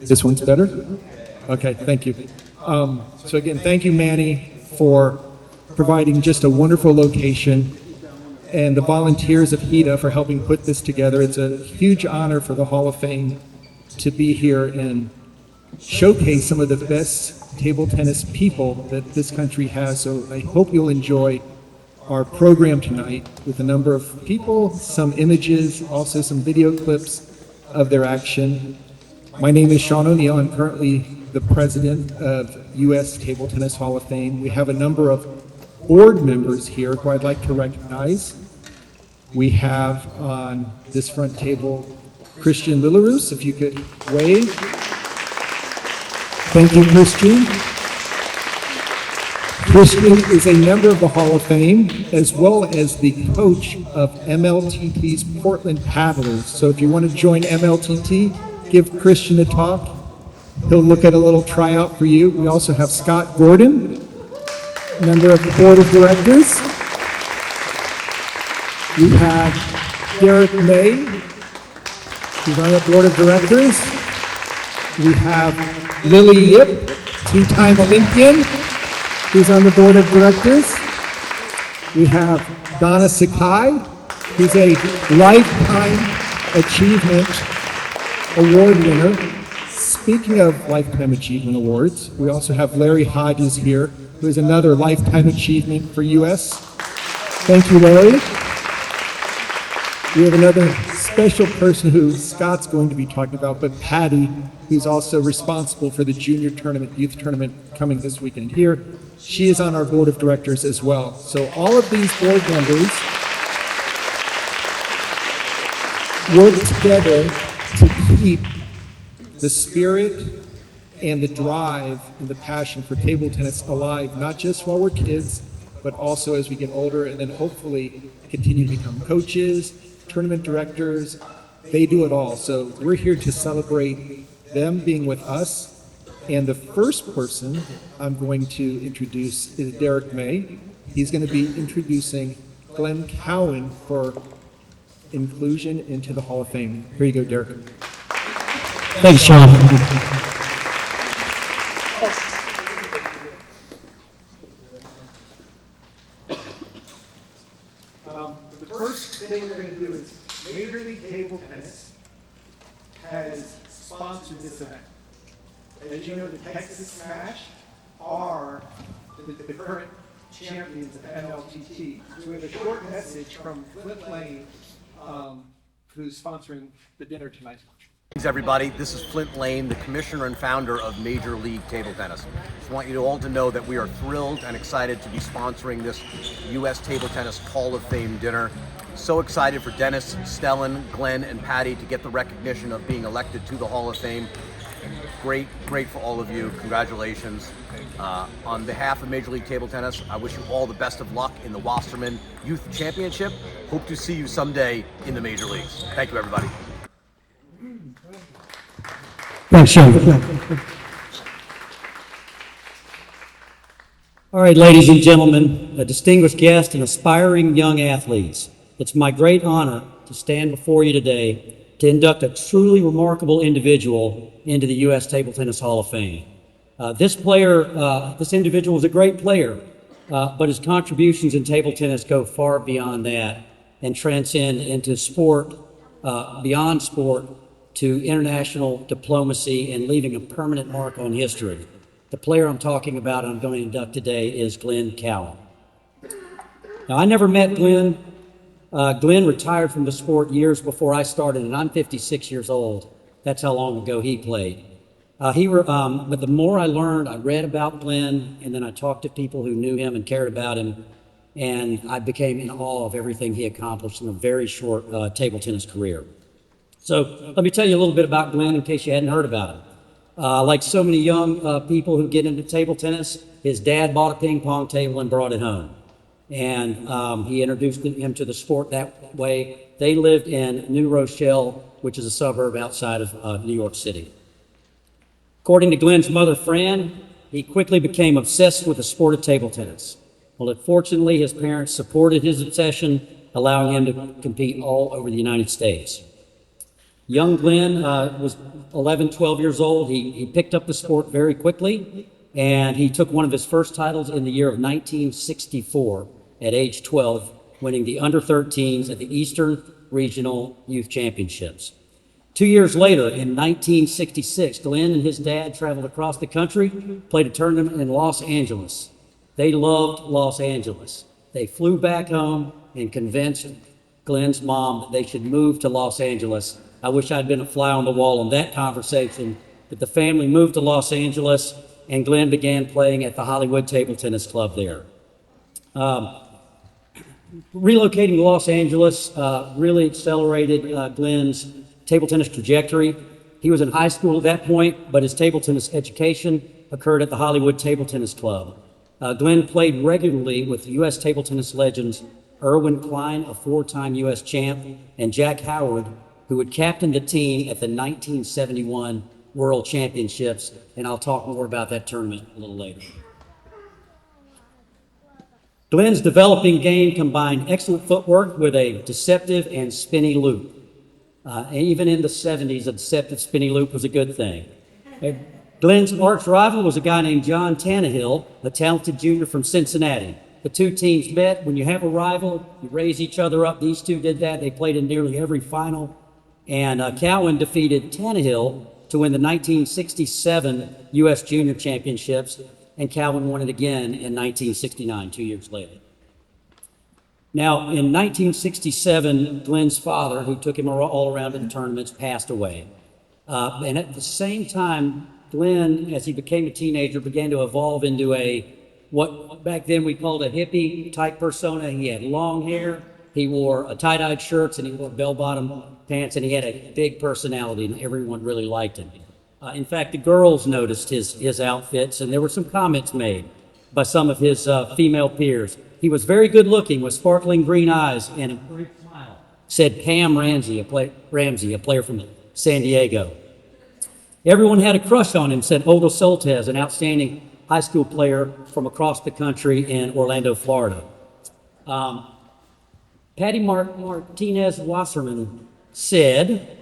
This one's better? Okay, thank you. So again, thank you, Manny, for providing just a wonderful location, and the volunteers of HITTA for helping put this together. It's a huge honor for the Hall of Fame to be here and showcase some of the best table tennis people that this country has. So I hope you'll enjoy our program tonight with a number of people, some images, also some video clips of their action. My name is Sean O'Neill. I'm currently the president of U.S. Table Tennis Hall of Fame. We have a number of board members here who I'd like to recognize. We have on this front table Christian Lilarus, if you could wave. Thank you, Christian. Christian is a member of the Hall of Fame, as well as the coach of MLTT's Portland Paddlers. So if you want to join MLTT, give Christian a talk. He'll look at a little tryout for you. We also have Scott Gordon, member of the board of directors. We have Derek May, who's on the board of directors. We have Lily Yip, two-time Olympian, who's on the board of directors. We have Donna Sakai, who's a Lifetime Achievement Award winner. Speaking of Lifetime Achievement Awards, we also have Larry Hodges here, who is another Lifetime Achievement for U.S. Thank you, Larry. We have another special person who Scott's going to be talking about, but Patty, who's also responsible for the junior tournament, youth tournament coming this weekend here. She is on our board of directors as well. So all of these board members work together to keep the spirit and the drive and the passion for table tennis alive, not just while we're kids, but also as we get older and then hopefully continue to become coaches, tournament directors. They do it all. So we're here to celebrate them being with us. And the first person I'm going to introduce is Derek May. He's going to be introducing Glenn Cowan for inclusion into the Hall of Fame. Here you go, Derek. Thanks, Sean. The first thing we're going to do is Major League Table Tennis has sponsored this event. As you know, the Texas Smash are the current champions of MLTT. So we have a short message from Flint Lane, who's sponsoring the dinner tonight. Thanks, everybody. This is Flint Lane, the commissioner and founder of Major League Table Tennis. Just want you all to know that we are thrilled and excited to be sponsoring this U.S. Table Tennis Hall of Fame dinner. So excited for Dennis, Stellan, Glenn, and Patty to get the recognition of being elected to the Hall of Fame. Great for all of you. Congratulations. On behalf of Major League Table Tennis, I wish you all the best of luck in the Wasserman Youth Championship. Hope to see you someday in the major leagues. Thank you, everybody. Thanks, Sean. All right, ladies and gentlemen, a distinguished guest and aspiring young athletes, it's my great honor to stand before you today to induct a truly remarkable individual into the U.S. Table Tennis Hall of Fame. This individual is a great player, but his contributions in table tennis go far beyond that and transcend into sport, beyond sport, to international diplomacy and leaving a permanent mark on history. The player I'm talking about and I'm going to induct today is Glenn Cowan. Now, I never met Glenn. Glenn retired from the sport years before I started, and I'm 56 years old. That's how long ago he played. But the more I learned, I read about Glenn, and then I talked to people who knew him and cared about him, and I became in awe of everything he accomplished in a very short table tennis career. So let me tell you a little bit about Glenn in case you hadn't heard about him. Like so many young people who get into table tennis, his dad bought a ping pong table and brought it home. And he introduced him to the sport that way. They lived in New Rochelle, which is a suburb outside of New York City. According to Glenn's mother, Fran, he quickly became obsessed with the sport of table tennis. Well, fortunately, his parents supported his obsession, allowing him to compete all over the United States. Young Glenn was 11, 12 years old. He picked up the sport very quickly, and he took one of his first titles in the year of 1964 at age 12, winning the under-13s at the Eastern Regional Youth Championships. 2 years later, in 1966, Glenn and his dad traveled across the country, played a tournament in Los Angeles. They loved Los Angeles. They flew back home and convinced Glenn's mom that they should move to Los Angeles. I wish I'd been a fly on the wall in that conversation, but the family moved to Los Angeles, and Glenn began playing at the Hollywood Table Tennis Club there. Relocating to Los Angeles really accelerated Glenn's table tennis trajectory. He was in high school at that point, but his table tennis education occurred at the Hollywood Table Tennis Club. Glenn played regularly with U.S. table tennis legends Erwin Klein, a four-time U.S. champ, and Jack Howard, who would captain the team at the 1971 World Championships, and I'll talk more about that tournament a little later. Glenn's developing game combined excellent footwork with a deceptive and spinny loop. Even in the 70s, a deceptive spinny loop was a good thing. Glenn's arch rival was a guy named John Tannehill, a talented junior from Cincinnati. The two teams met. When you have a rival, you raise each other up. These two did that. They played in nearly every final. And Cowan defeated Tannehill to win the 1967 U.S. Junior Championships, and Cowan won it again in 1969, 2 years later. Now, in 1967, Glenn's father, who took him all around in tournaments, passed away. And at the same time, Glenn, as he became a teenager, began to evolve into what back then we called a hippie type persona. He had long hair, he wore tie-dyed shirts, and he wore bell-bottom pants, and he had a big personality, and everyone really liked him. In fact, the girls noticed his outfits, and there were some comments made by some of his female peers. He was very good looking with sparkling green eyes and a great smile, said Pam Ramsey, a player from San Diego. Everyone had a crush on him, said Olga Soltez, an outstanding high school player from across the country in Orlando, Florida. Patty Martinez Wasserman said,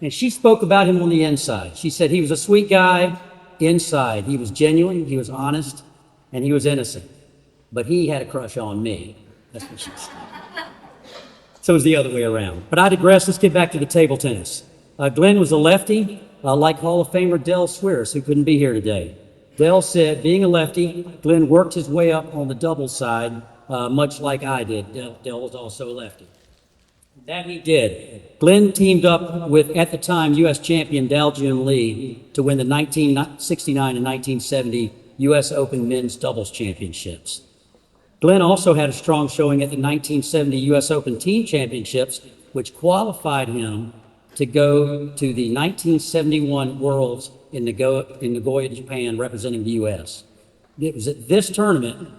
and she spoke about him on the inside. She said he was a sweet guy inside. He was genuine, he was honest, and he was innocent. But he had a crush on me. That's what she said. So it was the other way around. But I digress. Let's get back to the table tennis. Glenn was a lefty, like Hall of Famer Del Swears, who couldn't be here today. Del said, being a lefty, Glenn worked his way up on the doubles side, much like I did. Del was also a lefty. That he did. Glenn teamed up with, at the time, U.S. champion Daljun Lee to win the 1969 and 1970 U.S. Open men's doubles championships. Glenn also had a strong showing at the 1970 U.S. Open team championships, which qualified him to go to the 1971 Worlds in Nagoya, Japan, representing the U.S. It was at this tournament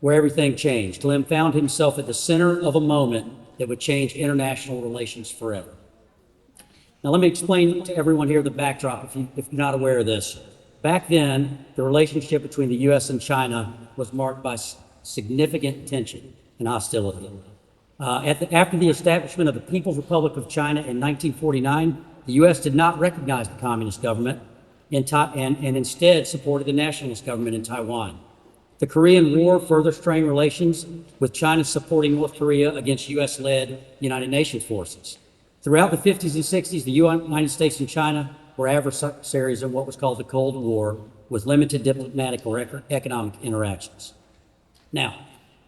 where everything changed. Glenn found himself at the center of a moment that would change international relations forever. Now let me explain to everyone here the backdrop if you're not aware of this. Back then, the relationship between the U.S. and China was marked by significant tension and hostility. After the establishment of the People's Republic of China in 1949, the U.S. did not recognize the communist government and instead supported the nationalist government in Taiwan. The Korean War further strained relations, with China supporting North Korea against U.S.-led United Nations forces. Throughout the 50s and 60s, the United States and China were adversaries in what was called the Cold War, with limited diplomatic or economic interactions. Now,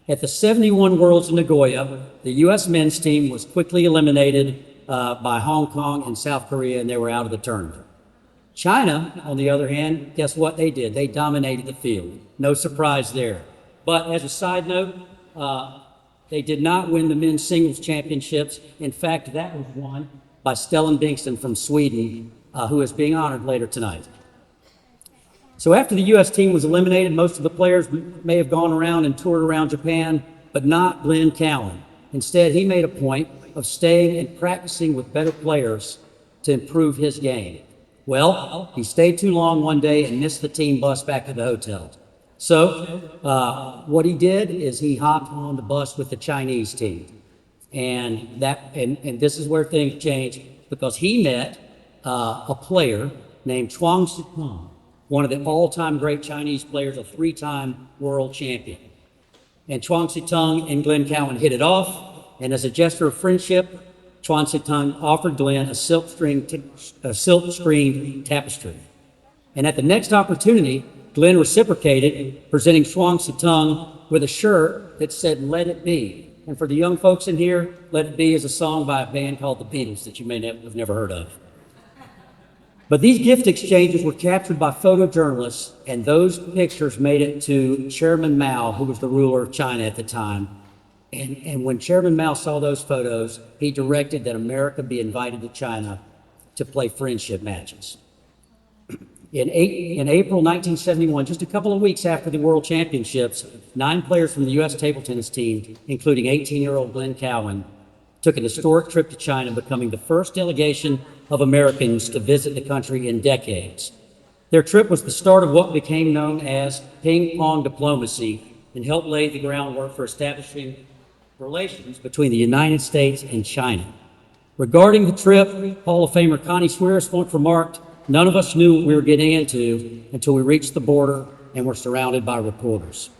at the 71 Worlds in Nagoya, the U.S. men's team was quickly eliminated by Hong Kong and South Korea, and they were out of the tournament. China, on the other hand, guess what they did? They dominated the field. No surprise there. But as a side note, they did not win the men's singles championships. In fact, that was won by Stellan Bengtsson from Sweden, who is being honored later tonight. So after the U.S. team was eliminated, most of the players may have gone around and toured around Japan, but not Glenn Cowan. Instead, he made a point of staying and practicing with better players to improve his game. Well, he stayed too long one day and missed the team bus back to the hotel. So what he did is he hopped on the bus with the Chinese team. And this is where things changed. because he met a player named Chuang Zitong, one of the all-time great Chinese players, a three-time world champion. And Chuang Zitong and Glenn Cowan hit it off, and as a gesture of friendship, Chuang Zitong offered Glenn a silk-screened tapestry. And at the next opportunity, Glenn reciprocated, presenting Chuang Zitong with a shirt that said, "Let It Be." And for the young folks in here, "Let It Be" is a song by a band called the Beatles that you may have never heard of. But these gift exchanges were captured by photojournalists, and those pictures made it to Chairman Mao, who was the ruler of China at the time. And when Chairman Mao saw those photos, he directed that America be invited to China to play friendship matches. In April 1971, just a couple of weeks after the World Championships, 9 players from the U.S. table tennis team, including 18-year-old Glenn Cowan, took an historic trip to China, becoming the first delegation of Americans to visit the country in decades. Their trip was the start of what became known as ping pong diplomacy and helped lay the groundwork for establishing relations between the United States and China. Regarding the trip, Hall of Famer Connie Swears once remarked, "None of us knew what we were getting into until we reached the border and were surrounded by reporters."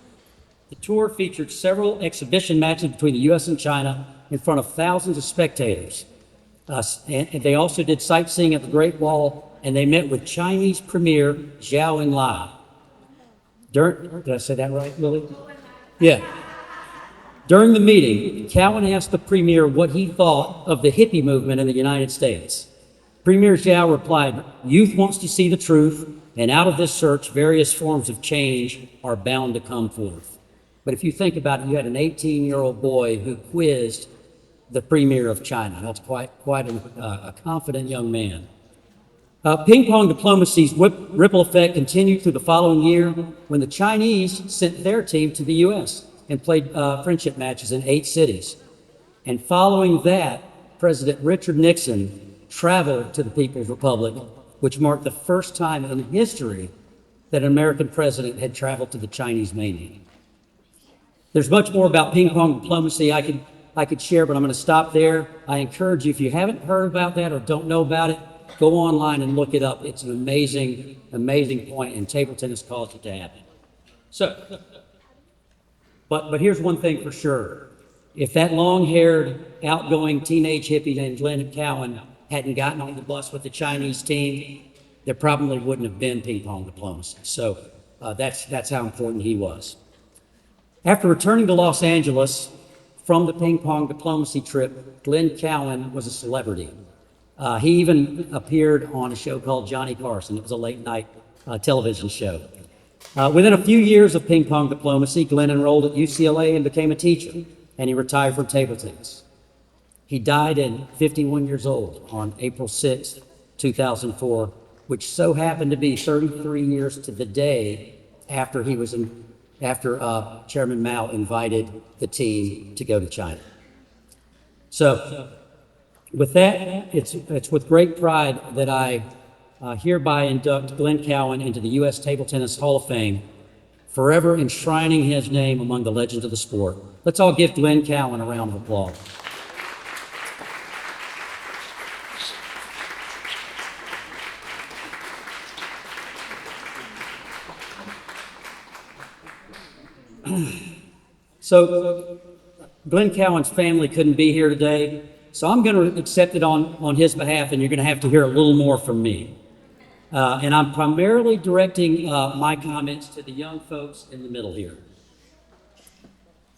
The tour featured several exhibition matches between the U.S. and China in front of thousands of spectators. And they also did sightseeing at the Great Wall, and they met with Chinese Premier Zhou Enlai. Did I say that right, Lily? Yeah. During the meeting, Cowan asked the Premier what he thought of the hippie movement in the United States. Premier Zhou replied, "Youth wants to see the truth, and out of this search, various forms of change are bound to come forth." But if you think about it, you had an 18-year-old boy who quizzed the Premier of China. That's quite a confident young man. Ping pong diplomacy's ripple effect continued through the following year when the Chinese sent their team to the U.S. and played friendship matches in 8 cities. And following that, President Richard Nixon traveled to the People's Republic, which marked the first time in history that an American president had traveled to the Chinese mainland. There's much more about ping pong diplomacy I could share, but I'm going to stop there. I encourage you, if you haven't heard about that or don't know about it, go online and look it up. It's an amazing, amazing point, and table tennis caused it to happen. So, but here's one thing for sure. If that long-haired, outgoing teenage hippie named Glenn Cowan hadn't gotten on the bus with the Chinese team, there probably wouldn't have been ping pong diplomacy. So that's how important he was. After returning to Los Angeles from the ping pong diplomacy trip, Glenn Cowan was a celebrity. He even appeared on a show called Johnny Carson. It was a late-night television show. Within a few years of ping pong diplomacy, Glenn enrolled at UCLA and became a teacher, and he retired from table tennis. He died at 51 years old on April 6, 2004, which so happened to be 33 years to the day after Chairman Mao invited the team to go to China. So, with that, it's with great pride that I hereby induct Glenn Cowan into the U.S. Table Tennis Hall of Fame, forever enshrining his name among the legends of the sport. Let's all give Glenn Cowan a round of applause. So, Glenn Cowan's family couldn't be here today, so I'm going to accept it on his behalf, and you're going to have to hear a little more from me. And I'm primarily directing my comments to the young folks in the middle here.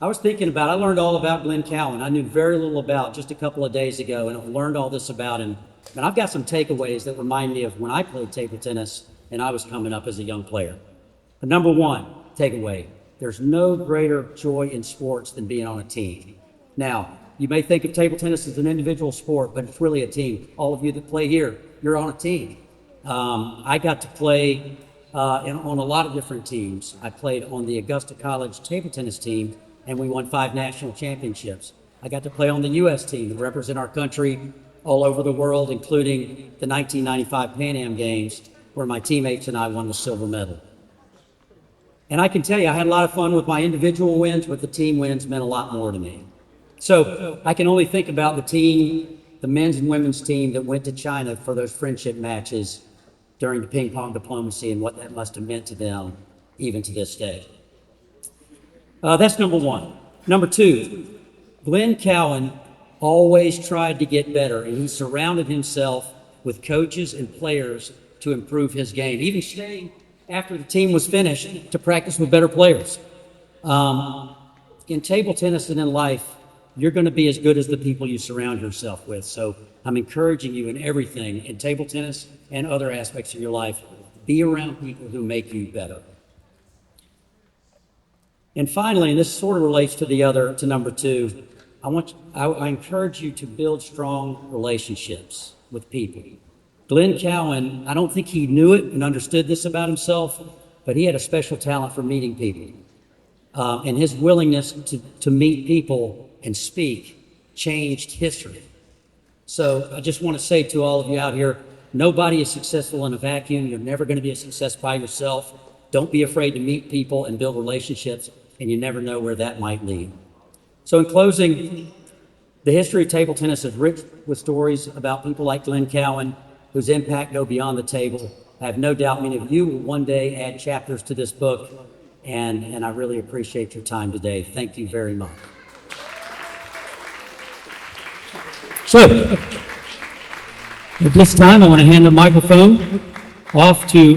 I was thinking I learned all about Glenn Cowan. I knew very little about just a couple of days ago, and I learned all this about him. And I've got some takeaways that remind me of when I played table tennis and I was coming up as a young player. But number one takeaway, there's no greater joy in sports than being on a team. Now, you may think of table tennis as an individual sport, but it's really a team. All of you that play here, you're on a team. I got to play on a lot of different teams. I played on the Augusta College table tennis team, and we won 5 national championships. I got to play on the U.S. team and represent our country all over the world, including the 1995 Pan Am Games, where my teammates and I won the silver medal. And I can tell you, I had a lot of fun with my individual wins, but the team wins meant a lot more to me. So I can only think about the team the men's and women's team that went to China for those friendship matches during the ping pong diplomacy and what that must have meant to them even to this day. That's number one. Number two, Glenn Cowan always tried to get better, and he surrounded himself with coaches and players to improve his game, even staying after the team was finished to practice with better players. In table tennis and in life, you're going to be as good as the people you surround yourself with. So I'm encouraging you in everything, in table tennis and other aspects of your life, be around people who make you better. And finally, and this sort of relates to number two, I encourage you to build strong relationships with people. Glenn Cowan, I don't think he knew it and understood this about himself, but he had a special talent for meeting people. And his willingness to meet people and speak changed history. So I just want to say to all of you out here, nobody is successful in a vacuum. You're never going to be a success by yourself. Don't be afraid to meet people and build relationships, and you never know where that might lead. So in closing, the history of table tennis is rich with stories about people like Glenn Cowan, whose impact go beyond the table. I have no doubt many of you will one day add chapters to this book, and I really appreciate your time today. Thank you very much. So, at this time, I want to hand the microphone off to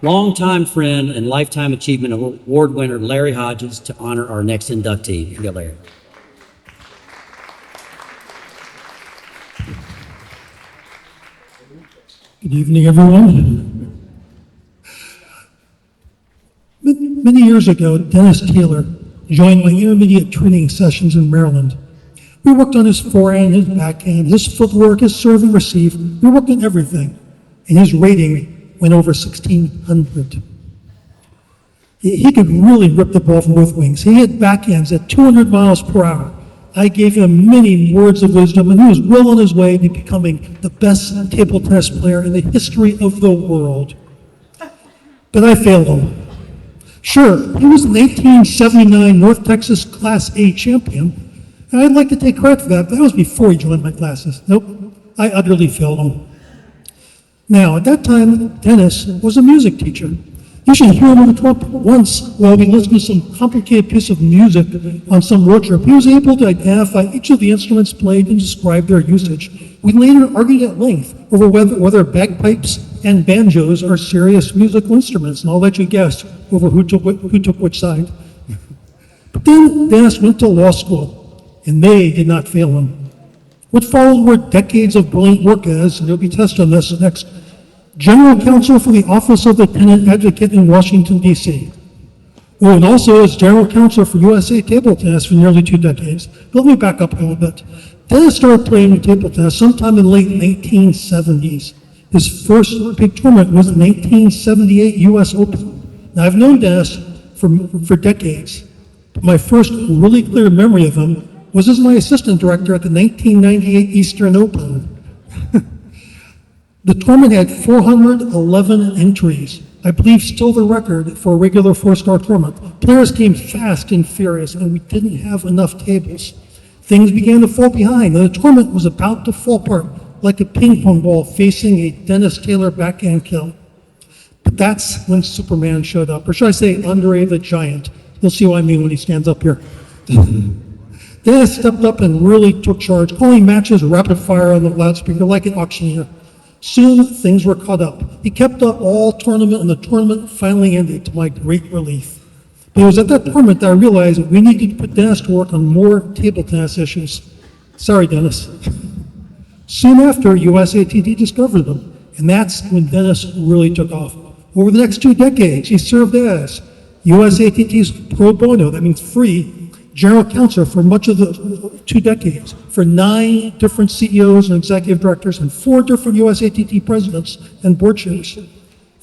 longtime friend and Lifetime Achievement Award winner Larry Hodges to honor our next inductee. Here you go, Larry. Good evening, everyone. Many years ago, Dennis Taylor joined my intermediate training sessions in Maryland. We worked on his forehand, his backhand, his footwork, his serve and receive. We worked on everything, and his rating went over 1,600. He could really rip the ball from both wings. He hit backhands at 200 miles per hour. I gave him many words of wisdom, and he was well on his way to becoming the best table tennis player in the history of the world. But I failed him. Sure, he was an 1879 North Texas Class A champion, and I'd like to take credit for that, but that was before he joined my classes. Nope, I utterly failed him. Now, at that time, Dennis was a music teacher. You should hear him on the trumpet. Once, while we listened to some complicated piece of music on some road trip, he was able to identify each of the instruments played and describe their usage. We later argued at length over whether bagpipes and banjos are serious musical instruments, and I'll let you guess over who took which side. But then Dennis went to law school, and they did not fail him. What followed were decades of brilliant work as, and he'll be tested on this next, General Counsel for the Office of the Tenant Advocate in Washington, D.C. Oh, and also as General Counsel for USA Table Tennis for nearly 2 decades. But let me back up a little bit. Dennis started playing table tennis sometime in the late 1970s. His first big tournament was the 1978 U.S. Open. Now, I've known Dennis for decades. But my first really clear memory of him was as my assistant director at the 1998 Eastern Open. The tournament had 411 entries. I believe still the record for a regular 4-star tournament. Players came fast and furious, and we didn't have enough tables. Things began to fall behind, and the tournament was about to fall apart like a ping pong ball facing a Dennis Taylor backhand kill. But that's when Superman showed up, or should I say Andre the Giant. You'll see what I mean when he stands up here. Dennis stepped up and really took charge, calling matches rapid fire on the loudspeaker like an auctioneer. Soon, things were caught up. He kept up all tournament, and the tournament finally ended to my great relief. But it was at that tournament that I realized that we needed to put Dennis to work on more table tennis issues. Sorry, Dennis. Soon after, USATT discovered them, and that's when Dennis really took off. Over the next 2 decades, he served as USATT's pro bono, that means free, general counsel for much of the 2 decades, for 9 different CEOs and executive directors and 4 different USATT presidents and board chairs.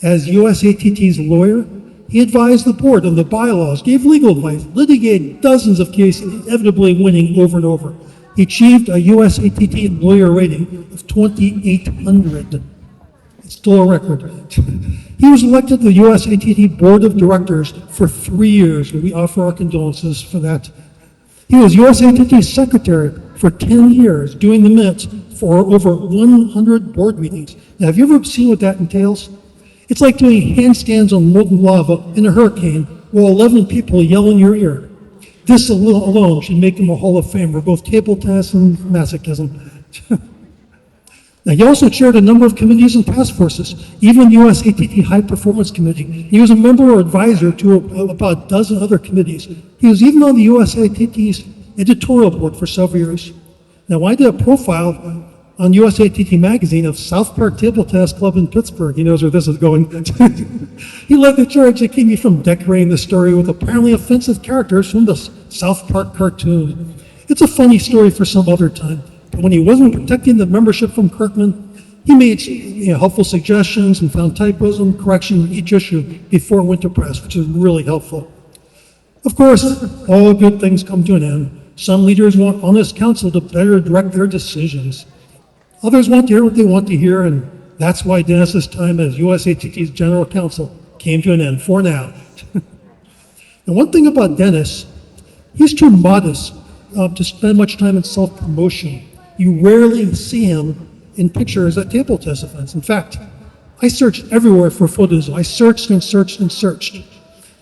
As USATT's lawyer, he advised the board on the bylaws, gave legal advice, litigated dozens of cases, inevitably winning over and over. He achieved a USATT lawyer rating of 2,800. It's still a record. He was elected to the USATT Board of Directors for 3 years, and we offer our condolences for that. He was USATT's secretary for 10 years doing the minutes for over 100 board meetings. Now, have you ever seen what that entails? It's like doing handstands on molten lava in a hurricane while 11 people yell in your ear. This alone should make him a Hall of Famer, both table tennis and masochism. Now, he also chaired a number of committees and task forces, even US ATT High Performance Committee. He was a member or advisor to about a dozen other committees. He was even on the US ATT's editorial board for several years. Now, I did a profile on US ATT magazine of South Park Table Tennis Club in Pittsburgh. He knows where this is going. He led the charge that kept me from decorating the story with apparently offensive characters from the South Park cartoon. It's a funny story for some other time. But when he wasn't protecting the membership from Kirkman, he made helpful suggestions and found typos and corrections in each issue before it went to press, which is really helpful. Of course, all good things come to an end. Some leaders want honest counsel to better direct their decisions. Others want to hear what they want to hear, and that's why Dennis's time as USATT's general counsel came to an end for now. And one thing about Dennis, he's too modest to spend much time in self-promotion. You rarely see him in pictures at table tennis events. In fact, I searched everywhere for photos. I searched and searched and searched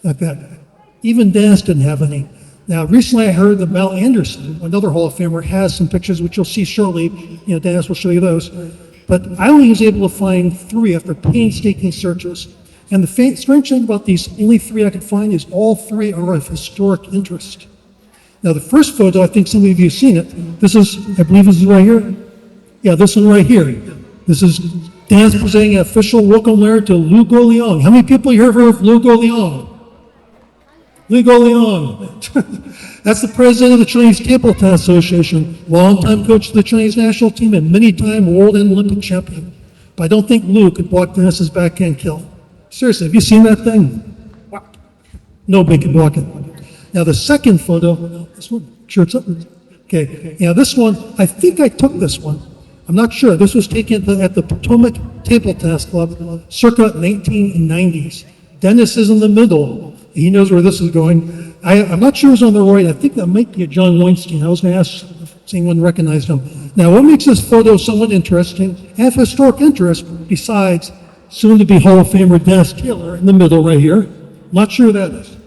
like that. Even Dennis didn't have any. Now, recently I heard that Mel Anderson, another Hall of Famer, has some pictures, which you'll see shortly. Dennis will show you those. But I only was able to find 3 after painstaking searches. And the strange thing about these only 3 I could find is all 3 are of historic interest. Now, the first photo, I think some of you have seen it. This is, I believe this is right here. Yeah, this one right here. This is Dennis presenting an official welcome letter to Lou Goleong. How many people here have heard of Lou Goleong? Lou Goleong. That's the president of the Chinese Table Tennis Association, longtime coach of the Chinese national team, and many-time world and Olympic champion. But I don't think Lou could block Dennis's backhand kill. Seriously, have you seen that thing? Nobody can block it. Now, the second photo, this one, sure it's up. Okay, now this one, I think I took this one. I'm not sure. This was taken at the Potomac Table Tennis Club circa 1990s. Dennis is in the middle. He knows where this is going. I'm not sure who's on the right. I think that might be a John Weinstein. I was going to ask if anyone recognized him. Now, what makes this photo somewhat interesting and of historic interest, besides soon-to-be Hall of Famer Dennis Taylor in the middle right here? Not sure who that is.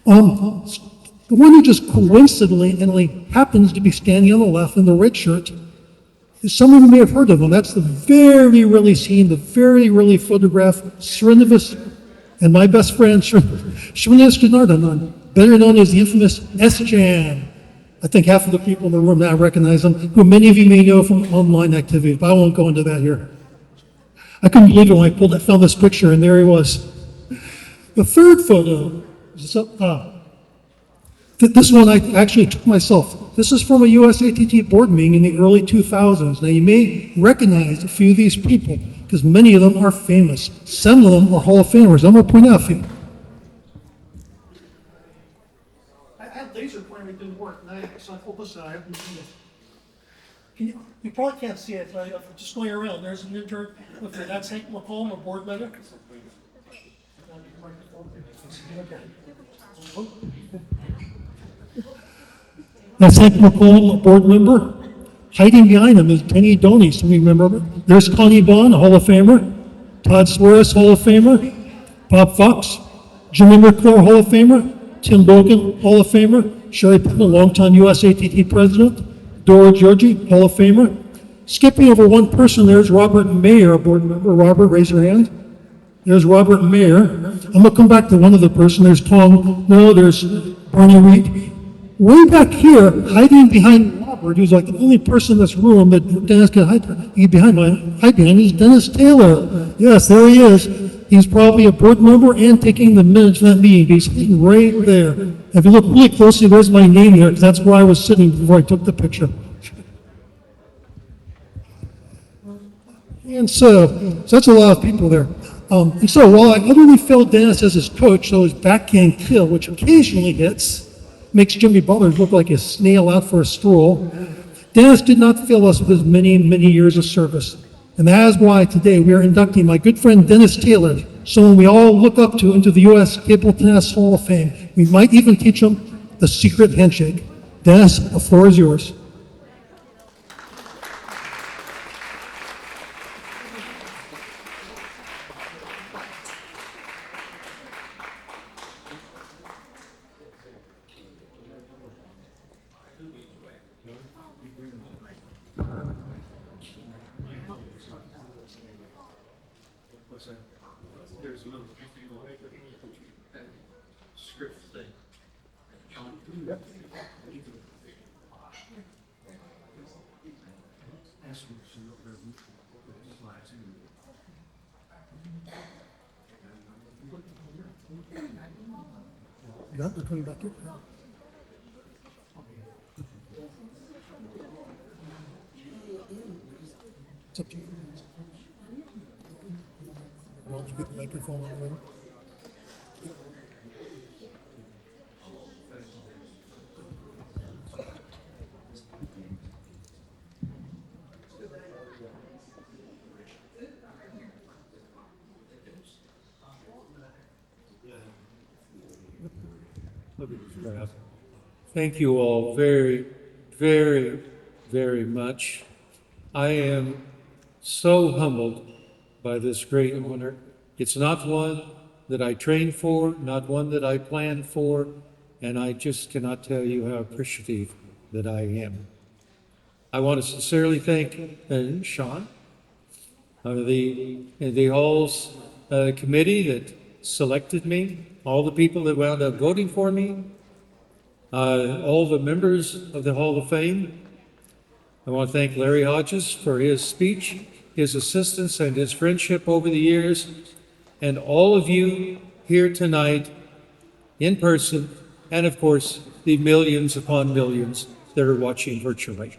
The one who just coincidentally happens to be standing on the left in the red shirt is someone who may have heard of him. That's the very rarely seen, the very rarely photographed Srinivas, and my best friend, Srinivas Janardhan, better known as the infamous S-Jan. I think half of the people in the room now recognize him, who many of you may know from online activities, but I won't go into that here. I couldn't believe it when I found this picture, and there he was. The third photo, this one I actually took myself. This is from a USATT board meeting in the early 2000s. Now, you may recognize a few of these people, because many of them are famous. Some of them are Hall of Famers. I'm going to point out a few. I had laser pointer, it didn't work, so I pulled this out. I haven't seen it. You probably can't see it, but I'm just going around. There's an intern. That's Hank McCollum, a board member. That's Hank McCollum, a board member. Hiding behind him is Penny Doney, some of you remember. There's Connie Bond, a Hall of Famer. Todd Suarez, Hall of Famer. Bob Fox, Jimmy McClure, Hall of Famer. Tim Bogan, Hall of Famer. Sherry Pittman, longtime USATT president. Dora Georgie, Hall of Famer. Skipping over one person, there's Robert Mayer, a board member. Robert, raise your hand. There's Robert Mayer. I'm going to come back to one other person. There's Tom. No, there's Barney Reed. Way back here, hiding behind Robert, who's like the only person in this room that Dennis can hide behind, is Dennis Taylor. Yes, there he is. He's probably a board member and taking the minutes of that meeting. He's sitting right there. If you look really closely, there's my name here, because that's where I was sitting before I took the picture. And so that's a lot of people there. And so while I utterly failed Dennis as his coach, so his backhand kill, which occasionally hits, makes Jimmy Butler look like a snail out for a stroll, Dennis did not fail us with his many, many years of service. And that is why today we are inducting my good friend Dennis Taylor, someone we all look up to, into the U.S. Table Tennis Hall of Fame. We might even teach him the secret handshake. Dennis, the floor is yours. Yeah, they're coming back here. It's up to you. Why don't you get the microphone on the way? Thank you all very, very, very much. I am so humbled by this great honor. It's not one that I trained for, not one that I planned for, and I just cannot tell you how appreciative that I am. I want to sincerely thank Sean, the Halls committee that selected me, all the people that wound up voting for me, all the members of the Hall of Fame. I want to thank Larry Hodges for his speech, his assistance, and his friendship over the years, and all of you here tonight in person, and of course, the millions upon millions that are watching virtually.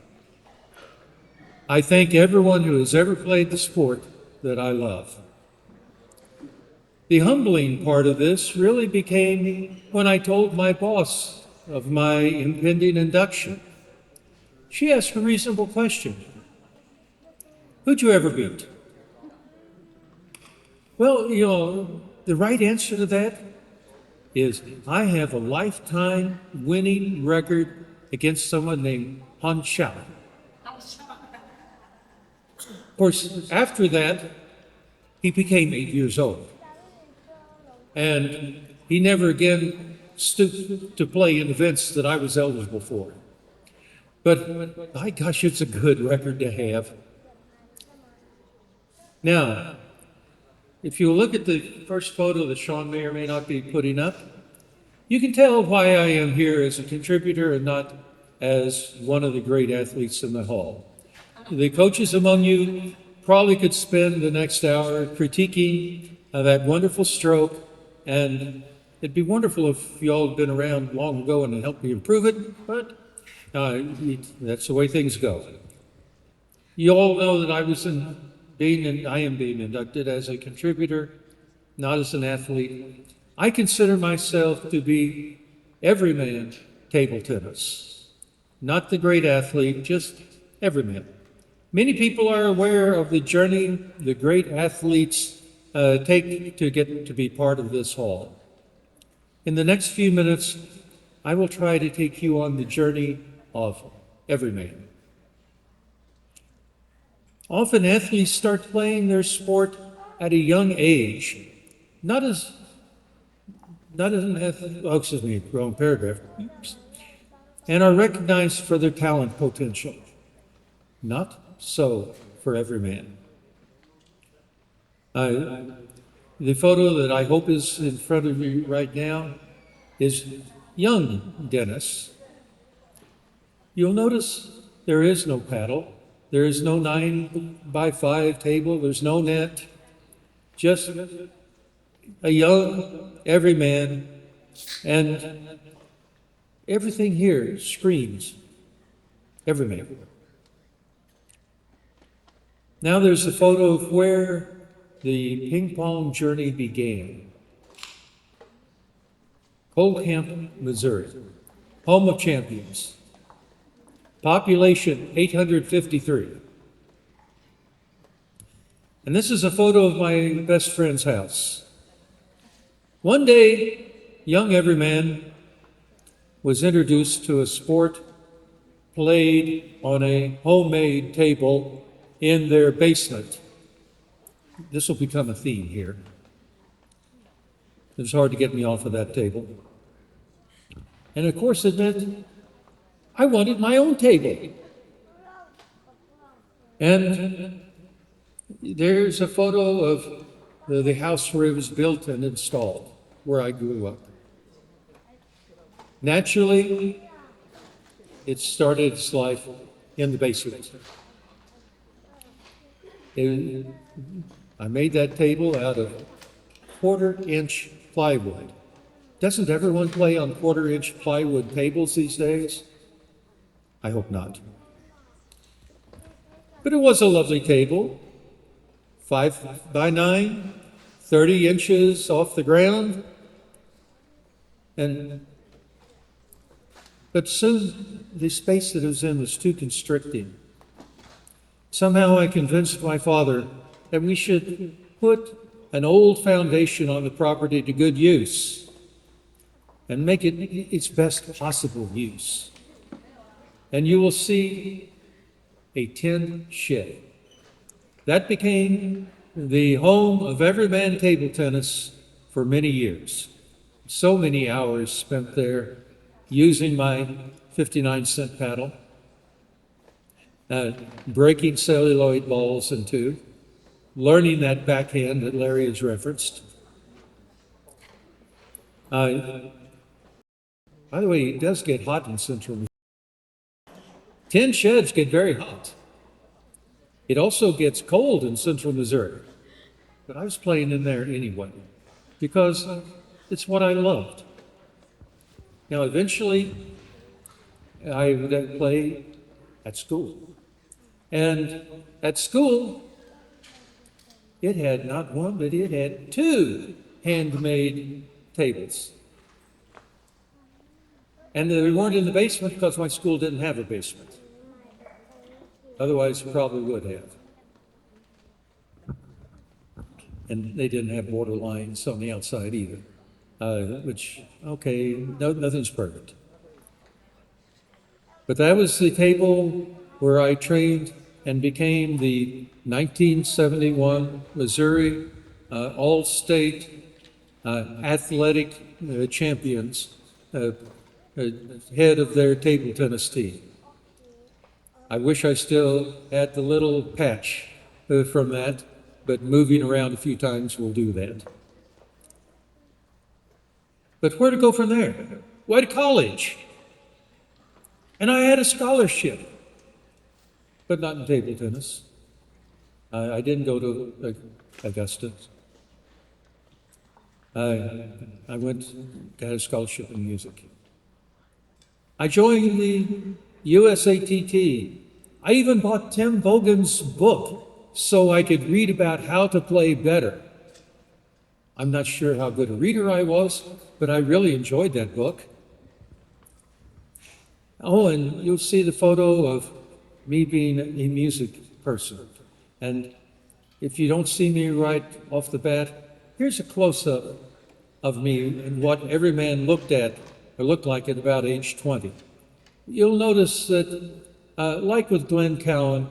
I thank everyone who has ever played the sport that I love. The humbling part of this really became when I told my boss of my impending induction. She asked a reasonable question. Who'd you ever beat? Well, the right answer to that is I have a lifetime winning record against someone named Han Xiao. Of course, after that, he became 8 years old. And he never again stooped to play in events that I was eligible for. But my gosh, it's a good record to have. Now, if you look at the first photo that Sean may or may not be putting up, you can tell why I am here as a contributor and not as one of the great athletes in the hall. The coaches among you probably could spend the next hour critiquing that wonderful stroke, and it'd be wonderful if you all had been around long ago and helped me improve it, but that's the way things go. You all know that I am being inducted as a contributor, not as an athlete. I consider myself to be everyman table tennis, not the great athlete, just everyman. Many people are aware of the journey the great athletes take to get to be part of this hall. In the next few minutes, I will try to take you on the journey of everyman. Often athletes start playing their sport at a young age, not as an athlete, wrong paragraph, and are recognized for their talent potential. Not so for every man. The photo that I hope is in front of you right now is young Dennis. You'll notice there is no paddle. There is no 9x5 table. There's no net. Just a young everyman, and everything here screams everyman. Now there's a photo of where the ping pong journey began. Cold Camp, Missouri, home of champions. Population 853. And this is a photo of my best friend's house. One day, young everyman was introduced to a sport played on a homemade table in their basement. This will become a theme here. It was hard to get me off of that table. And of course, it meant I wanted my own table. And there's a photo of the house where it was built and installed, where I grew up. Naturally, it started its life in the basement. I made that table out of quarter-inch plywood. Doesn't everyone play on quarter-inch plywood tables these days? I hope not. But it was a lovely table, 5 by 9, 30 inches off the ground. But soon the space that it was in was too constricting. Somehow I convinced my father that we should put an old foundation on the property to good use and make it its best possible use. And you will see a tin shed. That became the home of everyman table tennis for many years. So many hours spent there using my 59-cent paddle, breaking celluloid balls in two, learning that backhand that Larry has referenced. By the way, it does get hot in Central Missouri. Tin sheds get very hot. It also gets cold in Central Missouri. But I was playing in there anyway because it's what I loved. Now, eventually, I would play at school. And at school, it had not one, but it had 2 handmade tables. And they weren't in the basement because my school didn't have a basement. Otherwise, we probably would have. And they didn't have border lines on the outside either, nothing's perfect. But that was the table where I trained and became the 1971 Missouri All-State Athletic Champions, head of their table tennis team. I wish I still had the little patch from that, but moving around a few times will do that. But where to go from there? Why to college? And I had a scholarship, but not in table tennis. I didn't go to Augusta. I got a scholarship in music. I joined the USATT. I even bought Tim Bogan's book so I could read about how to play better. I'm not sure how good a reader I was, but I really enjoyed that book. Oh, and you'll see the photo of me being a music person. And if you don't see me right off the bat, here's a close-up of me and what every man looked like at about age 20. You'll notice that, like with Glenn Cowan,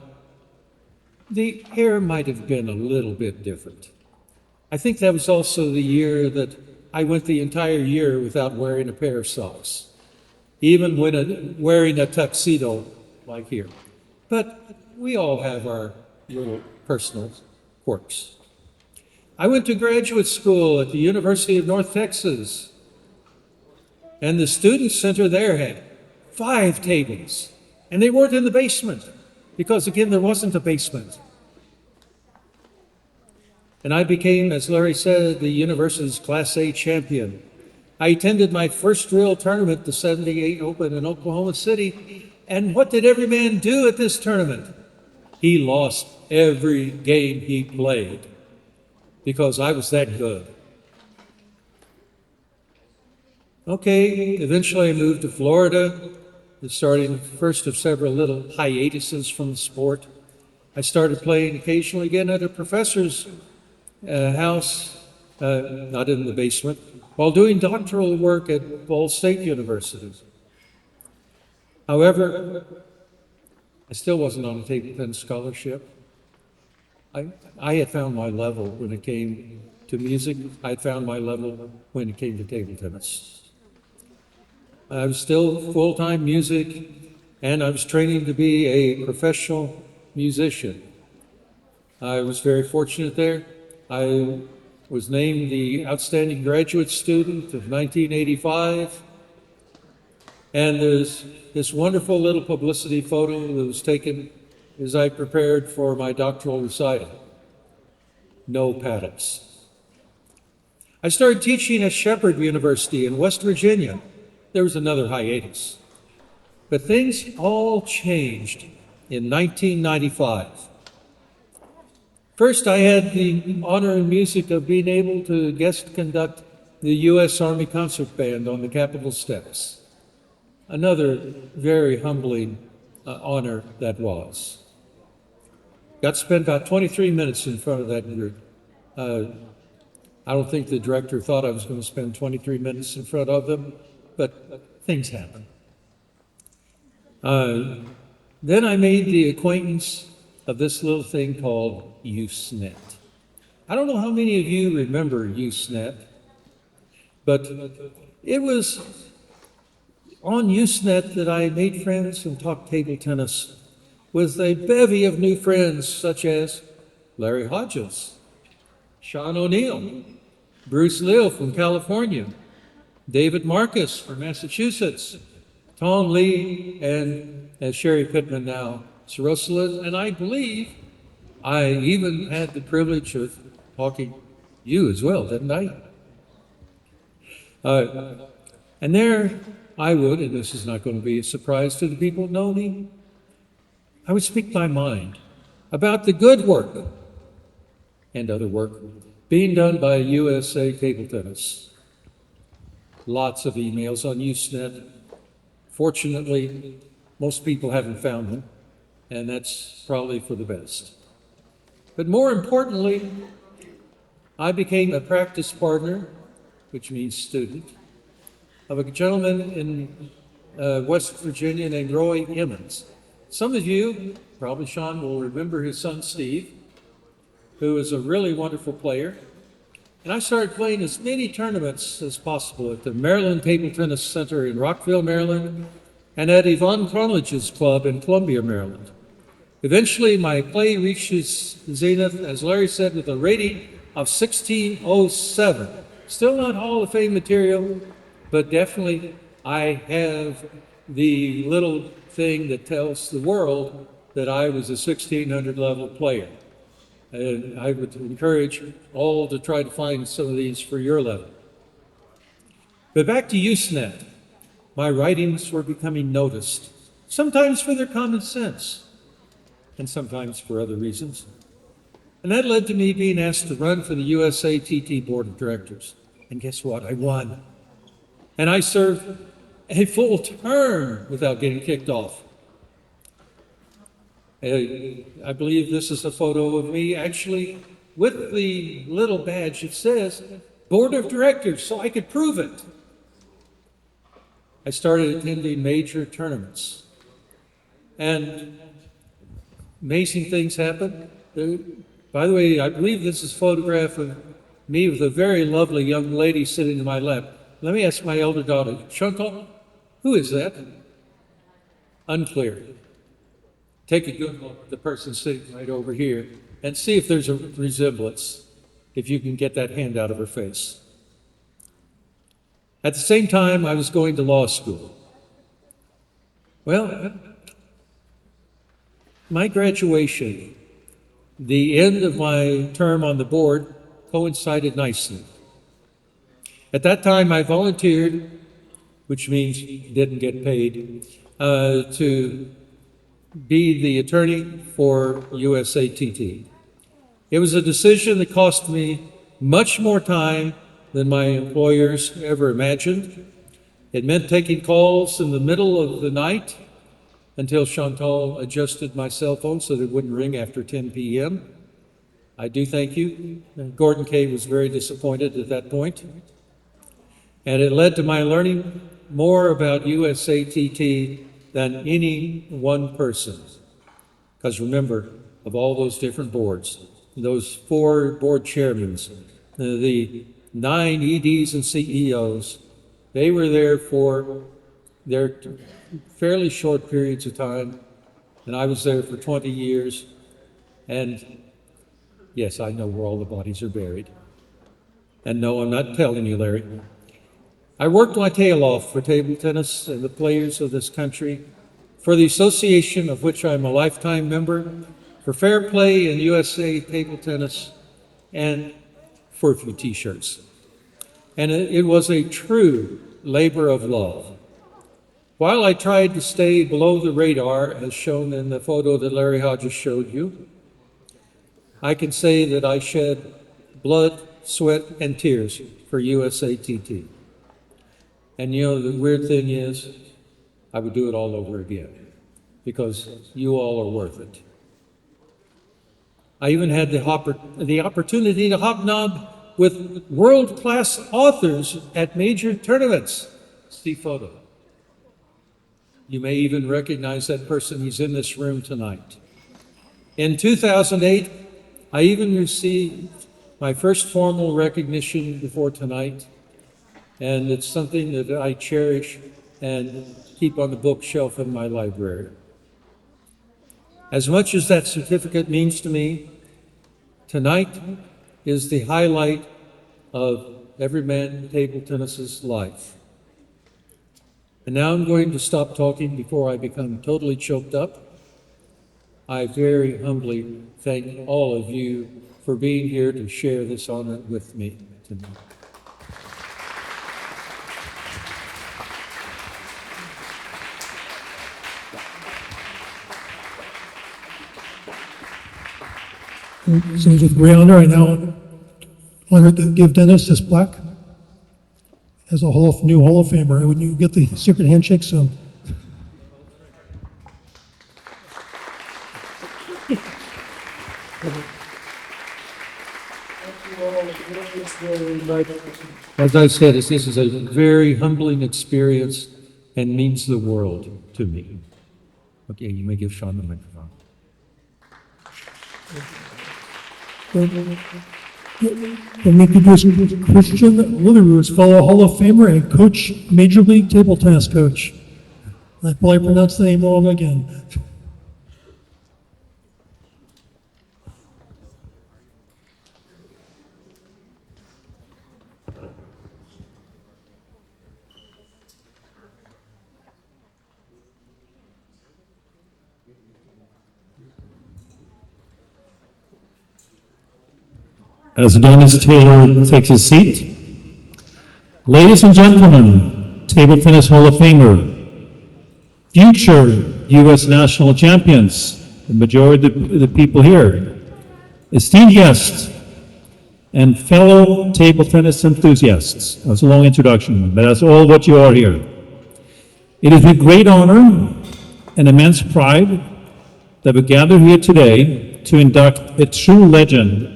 the hair might have been a little bit different. I think that was also the year that I went the entire year without wearing a pair of socks, even when wearing a tuxedo like here. But we all have our little personal quirks. I went to graduate school at the University of North Texas, and the student center there had 5 tables, and they weren't in the basement because, again, there wasn't a basement. And I became, as Larry said, the university's Class A champion. I attended my first real tournament, the 78 Open in Oklahoma City, and what did every man do at this tournament? He lost every game he played because I was that good. Okay, eventually I moved to Florida, starting first of several little hiatuses from the sport. I started playing occasionally again at a professor's house, not in the basement, while doing doctoral work at Ball State University. However, I still wasn't on a table tennis scholarship. I had found my level when it came to music. I had found my level when it came to table tennis. I was still full-time music, and I was training to be a professional musician. I was very fortunate there. I was named the Outstanding Graduate Student of 1985. And there's this wonderful little publicity photo that was taken as I prepared for my doctoral recital. No paddocks. I started teaching at Shepherd University in West Virginia. There was another hiatus. But things all changed in 1995. First, I had the honor in music of being able to guest conduct the U.S. Army Concert Band on the Capitol steps. Another very humbling honor that was. Got to spend about 23 minutes in front of that group. I don't think the director thought I was going to spend 23 minutes in front of them, but things happen. Then I made the acquaintance of this little thing called Usenet. I don't know how many of you remember Usenet, but it was on Usenet that I made friends and talked table tennis with a bevy of new friends such as Larry Hodges, Sean O'Neill, Bruce Lill from California, David Marcus from Massachusetts, Tom Lee, and Sherry Pittman now, Sarosala, and I believe I even had the privilege of talking to you as well, didn't I? And there I would, and this is not going to be a surprise to the people who know me, I would speak my mind about the good work and other work being done by USA Table Tennis. Lots of emails on Usenet. Fortunately, most people haven't found them, and that's probably for the best. But more importantly, I became a practice partner, which means student, of a gentleman in West Virginia named Roy Emmons. Some of you, probably Sean, will remember his son Steve, who is a really wonderful player. And I started playing as many tournaments as possible at the Maryland Table Tennis Center in Rockville, Maryland, and at Yvonne Cartledge's club in Columbia, Maryland. Eventually, my play reaches zenith, as Larry said, with a rating of 1607. Still not Hall of Fame material, but definitely I have the little thing that tells the world that I was a 1600 level player. And I would encourage all to try to find some of these for your level. But back to Usenet. My writings were becoming noticed, sometimes for their common sense, and sometimes for other reasons. And that led to me being asked to run for the USA TT Board of Directors. And guess what? I won. And I served a full term without getting kicked off. I believe this is a photo of me actually with the little badge that says Board of Directors, so I could prove it. I started attending major tournaments. And amazing things happened. By the way, I believe this is a photograph of me with a very lovely young lady sitting in my lap. Let me ask my elder daughter, Chantal, who is that? Unclear. Take a good look at the person sitting right over here and see if there's a resemblance, if you can get that hand out of her face. At the same time, I was going to law school. Well, my graduation, the end of my term on the board, coincided nicely. At that time, I volunteered, which means didn't get paid, to be the attorney for USATT. It was a decision that cost me much more time than my employers ever imagined. It meant taking calls in the middle of the night until Chantal adjusted my cell phone so that it wouldn't ring after 10 p.m. I do thank you. Gordon Kay was very disappointed at that point. And it led to my learning more about USATT than any one person. Because remember, of all those different boards, those 4 board chairmen, the 9 EDs and CEOs, they were there for their fairly short periods of time, and I was there for 20 years. And yes, I know where all the bodies are buried. And no, I'm not telling you, Larry. I worked my tail off for table tennis and the players of this country, for the association of which I'm a lifetime member, for Fair Play and USA Table Tennis, and for a few t-shirts. And it was a true labor of love. While I tried to stay below the radar, as shown in the photo that Larry Hodges showed you, I can say that I shed blood, sweat, and tears for USATT. And you know, the weird thing is, I would do it all over again, because you all are worth it. I even had the opportunity to hobnob with world-class authors at major tournaments. See photo. You may even recognize that person. He's in this room tonight. In 2008, I even received my first formal recognition before tonight, and it's something that I cherish and keep on the bookshelf in my library. As much as that certificate means to me, tonight is the highlight of every man table tennis's life. And now I'm going to stop talking before I become totally choked up. I very humbly thank all of you for being here to share this honor with me tonight. So with great honor, I now honor to give Dennis this plaque as a new Hall of Famer. When you get the secret handshake soon. As I said, this is a very humbling experience and means the world to me. Okay, you may give Sean the microphone. Let me introduce Christian Litherus, fellow Hall of Famer and coach, Major League Table Tennis coach. I probably pronounced the name wrong again. As Dennis Taylor takes his seat, ladies and gentlemen, Table Tennis Hall of Famer, future U.S. national champions, the majority of the people here, esteemed guests, and fellow table tennis enthusiasts. That's a long introduction, but that's all what you are here. It is with great honor and immense pride that we gather here today to induct a true legend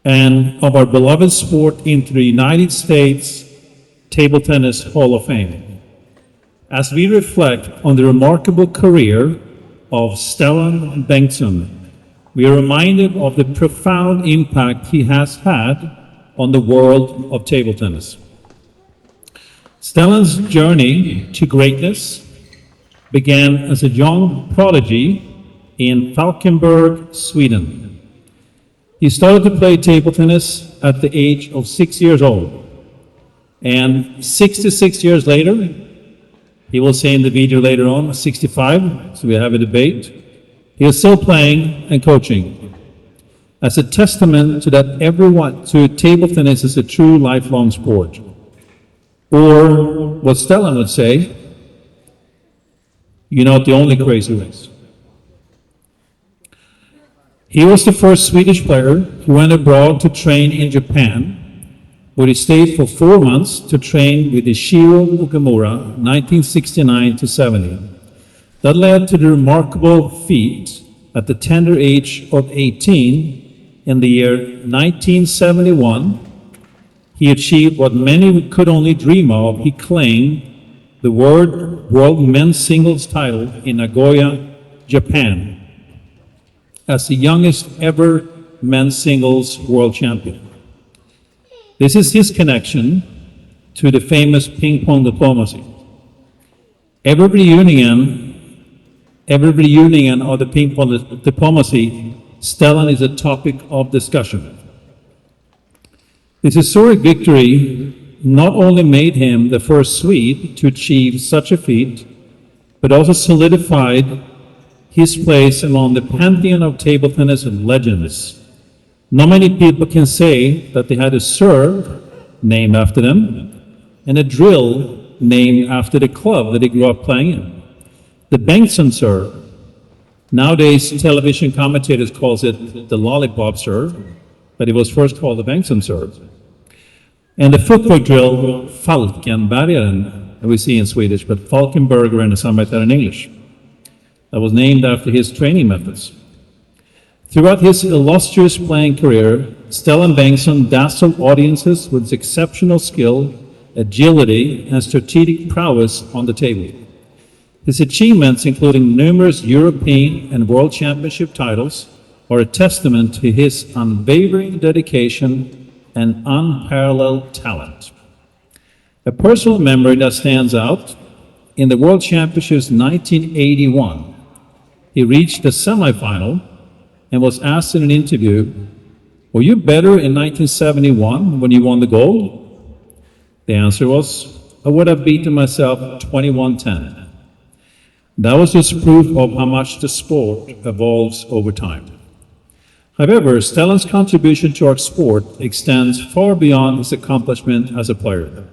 and of our beloved sport into the United States Table Tennis Hall of Fame. As we reflect on the remarkable career of Stellan Bengtsson, we are reminded of the profound impact he has had on the world of table tennis. Stellan's journey to greatness began as a young prodigy in Falkenberg, Sweden. He started to play table tennis at the age of 6 years old. And 66 years later, he will say in the video later on, 65, so we have a debate, he is still playing and coaching. As a testament to that table tennis is a true lifelong sport. Or what Stellan would say, you're not the only crazy race. He was the first Swedish player who went abroad to train in Japan, where he stayed for 4 months to train with Ishiro Okamura, 1969 to 70. That led to the remarkable feat at the tender age of 18 in the year 1971. He achieved what many could only dream of. He claimed the world men's singles title in Nagoya, Japan. as the youngest ever men's singles world champion. This is his connection to the famous ping pong diplomacy. Every reunion of the ping pong diplomacy, Stellan is a topic of discussion. This historic victory not only made him the first Swede to achieve such a feat, but also solidified his place among the pantheon of table tennis legends. Not many people can say that they had a serve named after them and a drill named after the club that they grew up playing in. The Bengtsson serve. Nowadays, television commentators calls it the lollipop serve, but it was first called the Bengtsson serve. And the footwork drill, Falkenbergaren, that we see in Swedish, but Falkenbergaren is something like that in English. That was named after his training methods. Throughout his illustrious playing career, Stellan Bengtsson dazzled audiences with his exceptional skill, agility, and strategic prowess on the table. His achievements, including numerous European and World Championship titles, are a testament to his unwavering dedication and unparalleled talent. A personal memory that stands out, in the World Championships 1981, he reached the semifinal and was asked in an interview, "Were you better in 1971 when you won the gold?" The answer was, "I would have beaten myself 21-10. That was just proof of how much the sport evolves over time. However, Stellan's contribution to our sport extends far beyond his accomplishment as a player.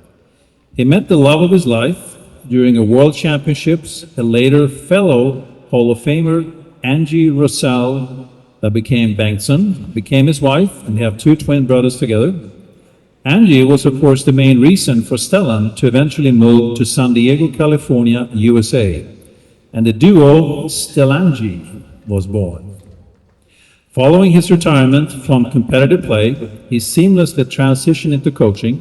He met the love of his life during a World Championships, a later fellow Hall of Famer, Angie Rosal, that became Bengtsson, became his wife, and they have two twin brothers together. Angie was, of course, the main reason for Stellan to eventually move to San Diego, California, USA, and the duo Stellangie was born. Following his retirement from competitive play, he seamlessly transitioned into coaching,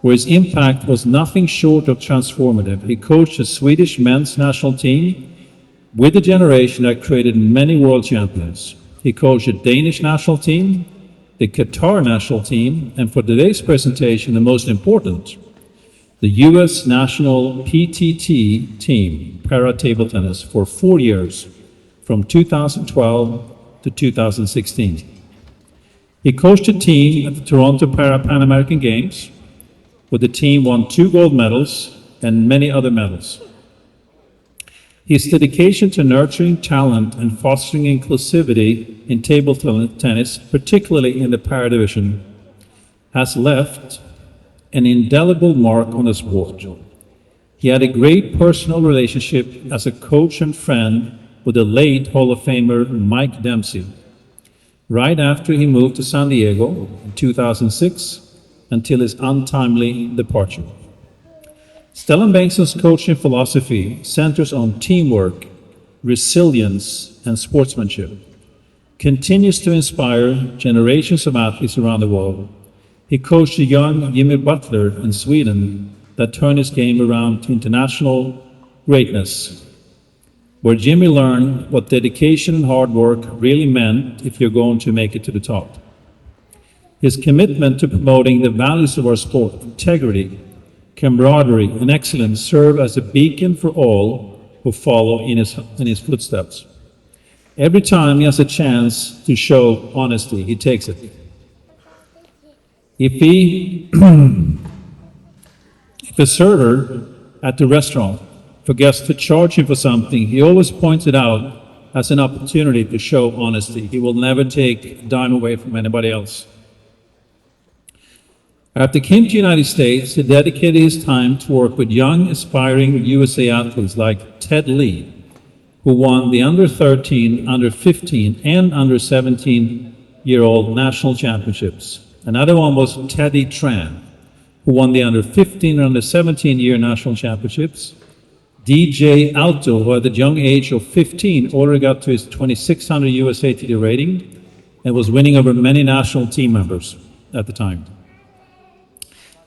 where his impact was nothing short of transformative. He coached the Swedish men's national team with a generation that created many world champions. He coached the Danish national team, the Qatar national team, and for today's presentation, the most important, the US national PTT team, para table tennis, for 4 years, from 2012 to 2016. He coached a team at the Toronto Pan American Games, where the team won 2 gold medals and many other medals. His dedication to nurturing talent and fostering inclusivity in table tennis, particularly in the para division, has left an indelible mark on the sport. He had a great personal relationship as a coach and friend with the late Hall of Famer Mike Dempsey, right after he moved to San Diego in 2006 until his untimely departure. Stellan Bengtsson's coaching philosophy centers on teamwork, resilience, and sportsmanship, continues to inspire generations of athletes around the world. He coached a young Jimmy Butler in Sweden that turned his game around to international greatness, where Jimmy learned what dedication and hard work really meant if you're going to make it to the top. His commitment to promoting the values of our sport, integrity, camaraderie, and excellence, serve as a beacon for all who follow in his footsteps. Every time he has a chance to show honesty, he takes it. If a server at the restaurant forgets to charge him for something, he always points it out as an opportunity to show honesty. He will never take a dime away from anybody else. After he came to the United States, he dedicated his time to work with young, aspiring USA athletes like Ted Lee, who won the under 13, under 15, and under 17-year-old national championships. Another one was Teddy Tran, who won the under 15 and under 17-year national championships. DJ Alto, who at the young age of 15 already got to his 2600 USA TD rating and was winning over many national team members at the time.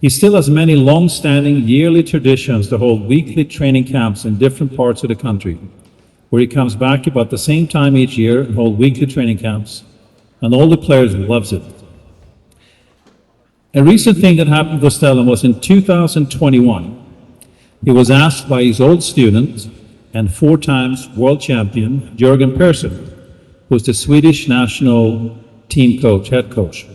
He still has many long-standing yearly traditions to hold weekly training camps in different parts of the country. where he comes back about the same time each year and hold weekly training camps, and all the players loves it. A recent thing that happened for Stellan was in 2021. He was asked by his old student and 4 times world champion Jörgen Persson, who's the Swedish national team coach, head coach,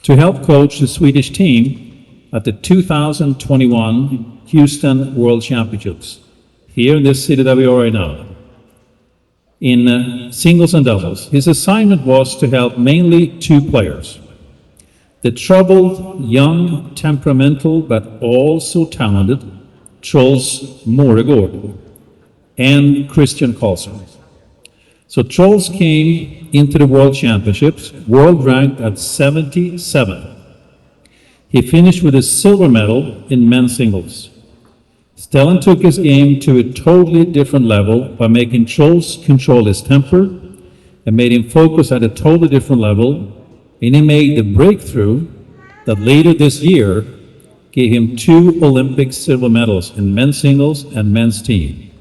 to help coach the Swedish team at the 2021 Houston World Championships, here in this city that we are right now, in singles and doubles. His assignment was to help mainly 2 players, the troubled, young, temperamental, but also talented Troels Moregård and Christian Karlsson. So Troels came into the World Championships, world ranked at 77. He finished with a silver medal in men's singles. Stellan took his game to a totally different level by making Troels control his temper and made him focus at a totally different level, and he made the breakthrough that later this year gave him 2 Olympic silver medals in men's singles and men's team.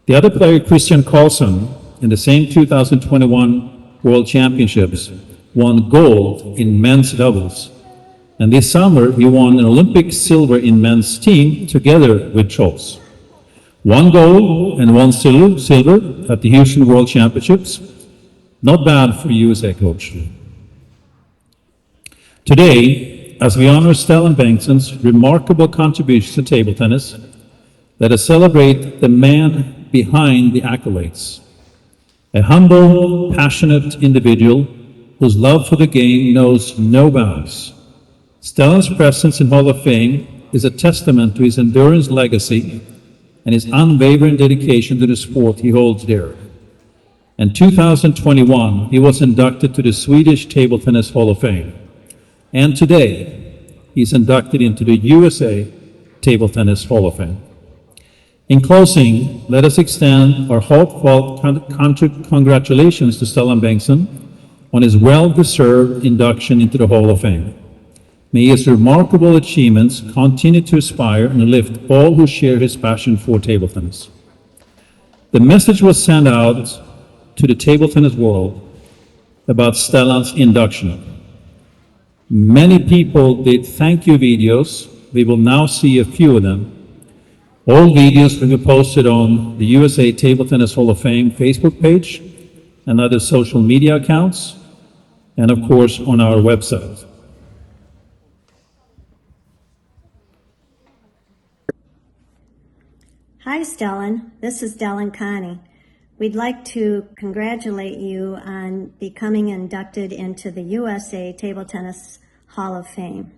The other player, Christian Karlsson, in the same 2021 World Championships, won gold in men's doubles. And this summer, he won an Olympic silver in men's team together with Troels. 1 gold and 1 silver at the Houston World Championships. Not bad for USA coach. Today, as we honor Stellan Bengtsson's remarkable contributions to table tennis, let us celebrate the man behind the accolades. A humble, passionate individual whose love for the game knows no bounds. Stellan's presence in Hall of Fame is a testament to his endurance legacy and his unwavering dedication to the sport he holds dear. In 2021, he was inducted to the Swedish Table Tennis Hall of Fame. And today, he's inducted into the USA Table Tennis Hall of Fame. In closing, let us extend our heartfelt congratulations to Stellan Bengtsson on his well-deserved induction into the Hall of Fame. May his remarkable achievements continue to inspire and lift all who share his passion for table tennis. The message was sent out to the table tennis world about Stellan's induction. Many people did thank you videos. We will now see a few of them. All videos will be posted on the USA Table Tennis Hall of Fame Facebook page and other social media accounts, and of course on our website. Hi, Stellan. This is Stellan Connie. We'd like to congratulate you on becoming inducted into the USA Table Tennis Hall of Fame.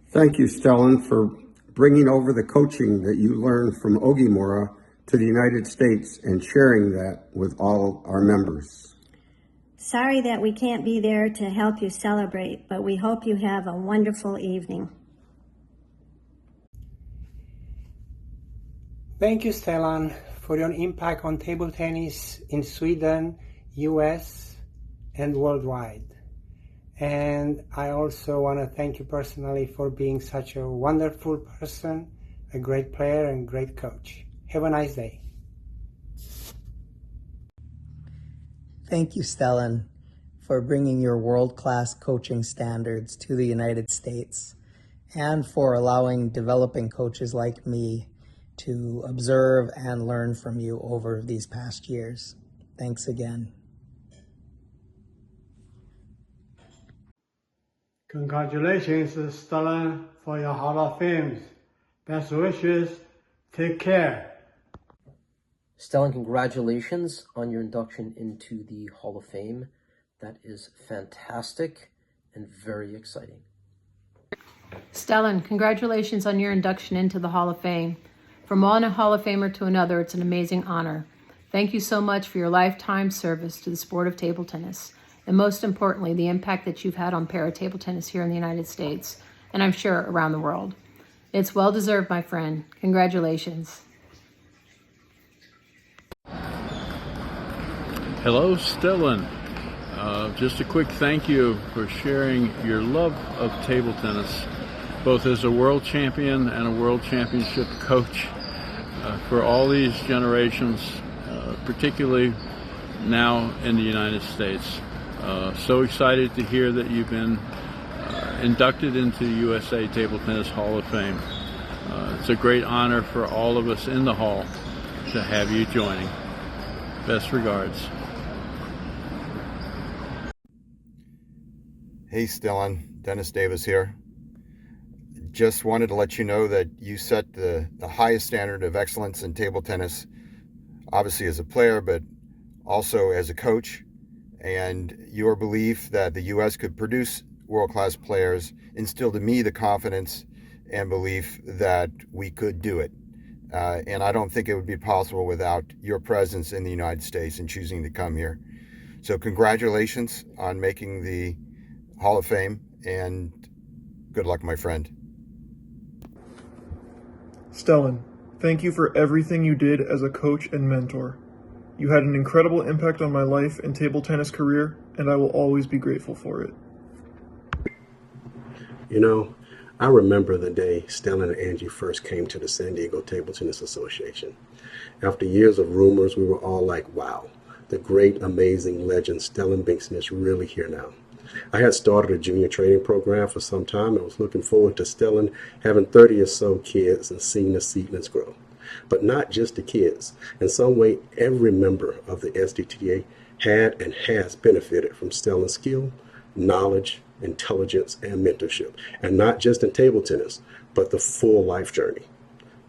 Thank you, Stellan, for bringing over the coaching that you learned from Ogimura to the United States and sharing that with all our members. Sorry that we can't be there to help you celebrate, but we hope you have a wonderful evening. Thank you, Stellan, for your impact on table tennis in Sweden, US, and worldwide. And I also want to thank you personally for being such a wonderful person, a great player, and great coach. Have a nice day. Thank you, Stellan, for bringing your world-class coaching standards to the United States and for allowing developing coaches like me to observe and learn from you over these past years. Thanks again. Congratulations, Stellan, for your Hall of Fame. Best wishes. Take care. Stellan, congratulations on your induction into the Hall of Fame. That is fantastic and very exciting. Stellan, congratulations on your induction into the Hall of Fame. From one Hall of Famer to another, it's an amazing honor. Thank you so much for your lifetime service to the sport of table tennis, and most importantly, the impact that you've had on para table tennis here in the United States, and I'm sure around the world. It's well deserved, my friend. Congratulations. Hello, Stellan. Just a quick thank you for sharing your love of table tennis, both as a world champion and a world championship coach. for all these generations, particularly now in the United States. So excited to hear that you've been inducted into the USA Table Tennis Hall of Fame. It's a great honor for all of us in the hall to have you joining. Best regards. Hey Stellan, Dennis Davis here. Just wanted to let you know that you set the highest standard of excellence in table tennis, obviously as a player, but also as a coach. And your belief that the U.S. could produce world-class players instilled in me the confidence and belief that we could do it. And I don't think it would be possible without your presence in the United States and choosing to come here. So congratulations on making the Hall of Fame, and good luck, my friend. Stellan, thank you for everything you did as a coach and mentor. You had an incredible impact on my life and table tennis career, and I will always be grateful for it. You know, I remember the day Stellan and Angie first came to the San Diego Table Tennis Association. After years of rumors, we were all like, wow, the great, amazing legend Stellan Bengtsson is really here now. I had started a junior training program for some time and was looking forward to Stellan having 30 or so kids and seeing the seedlings grow. But not just the kids. In some way, every member of the SDTA had and has benefited from Stellan's skill, knowledge, intelligence, and mentorship. And not just in table tennis, but the full life journey.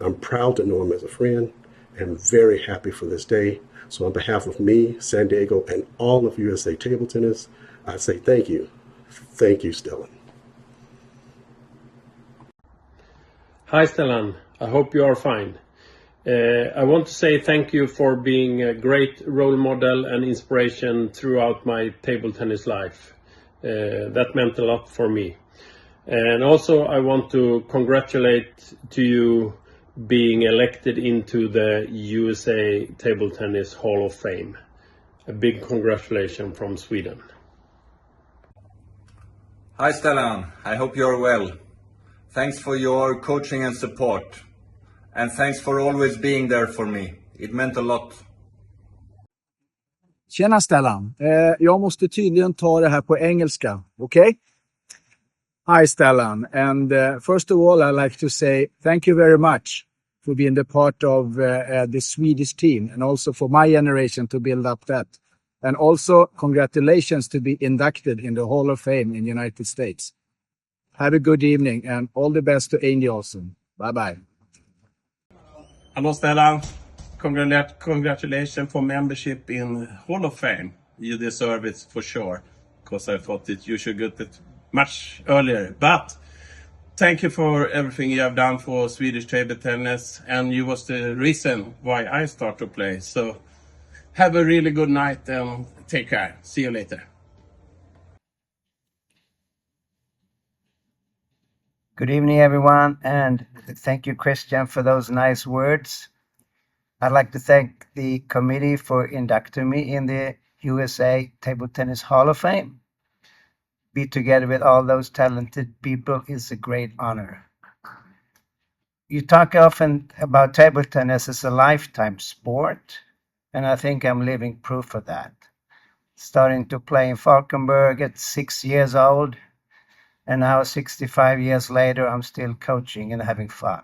I'm proud to know him as a friend and very happy for this day. So on behalf of me, San Diego, and all of USA Table Tennis, I say thank you. Thank you, Stellan. Hi, Stellan. I hope you are fine. I want to say thank you for being a great role model and inspiration throughout my table tennis life. That meant a lot for me. And also I want to congratulate to you being elected into the USA Table Tennis Hall of Fame. A big congratulations from Sweden. Hi Stellan, I hope you're well. Thanks for your coaching and support. And thanks for always being there for me. It meant a lot. Tjena Stellan. Jag måste tydligen ta det här på engelska. Okay? Hi Stellan. And first of all, I'd like to say thank you very much for being the part of the Swedish team and also for my generation to build up that. And also congratulations to be inducted in the Hall of Fame in the United States. Have a good evening and all the best to Andy Olsen. Bye-bye. Hello Stellan. Congratulations for membership in Hall of Fame. You deserve it for sure, because I thought that you should get it much earlier. But thank you for everything you have done for Swedish table tennis, and you was the reason why I start to play. So have a really good night and take care. See you later. Good evening, everyone, and thank you, Christian, for those nice words. I'd like to thank the committee for inducting me in the USA Table Tennis Hall of Fame. Be together with all those talented people is a great honor. You talk often about table tennis as a lifetime sport, and I think I'm living proof of that. Starting to play in Falkenberg at 6 years old, and now 65 years later, I'm still coaching and having fun.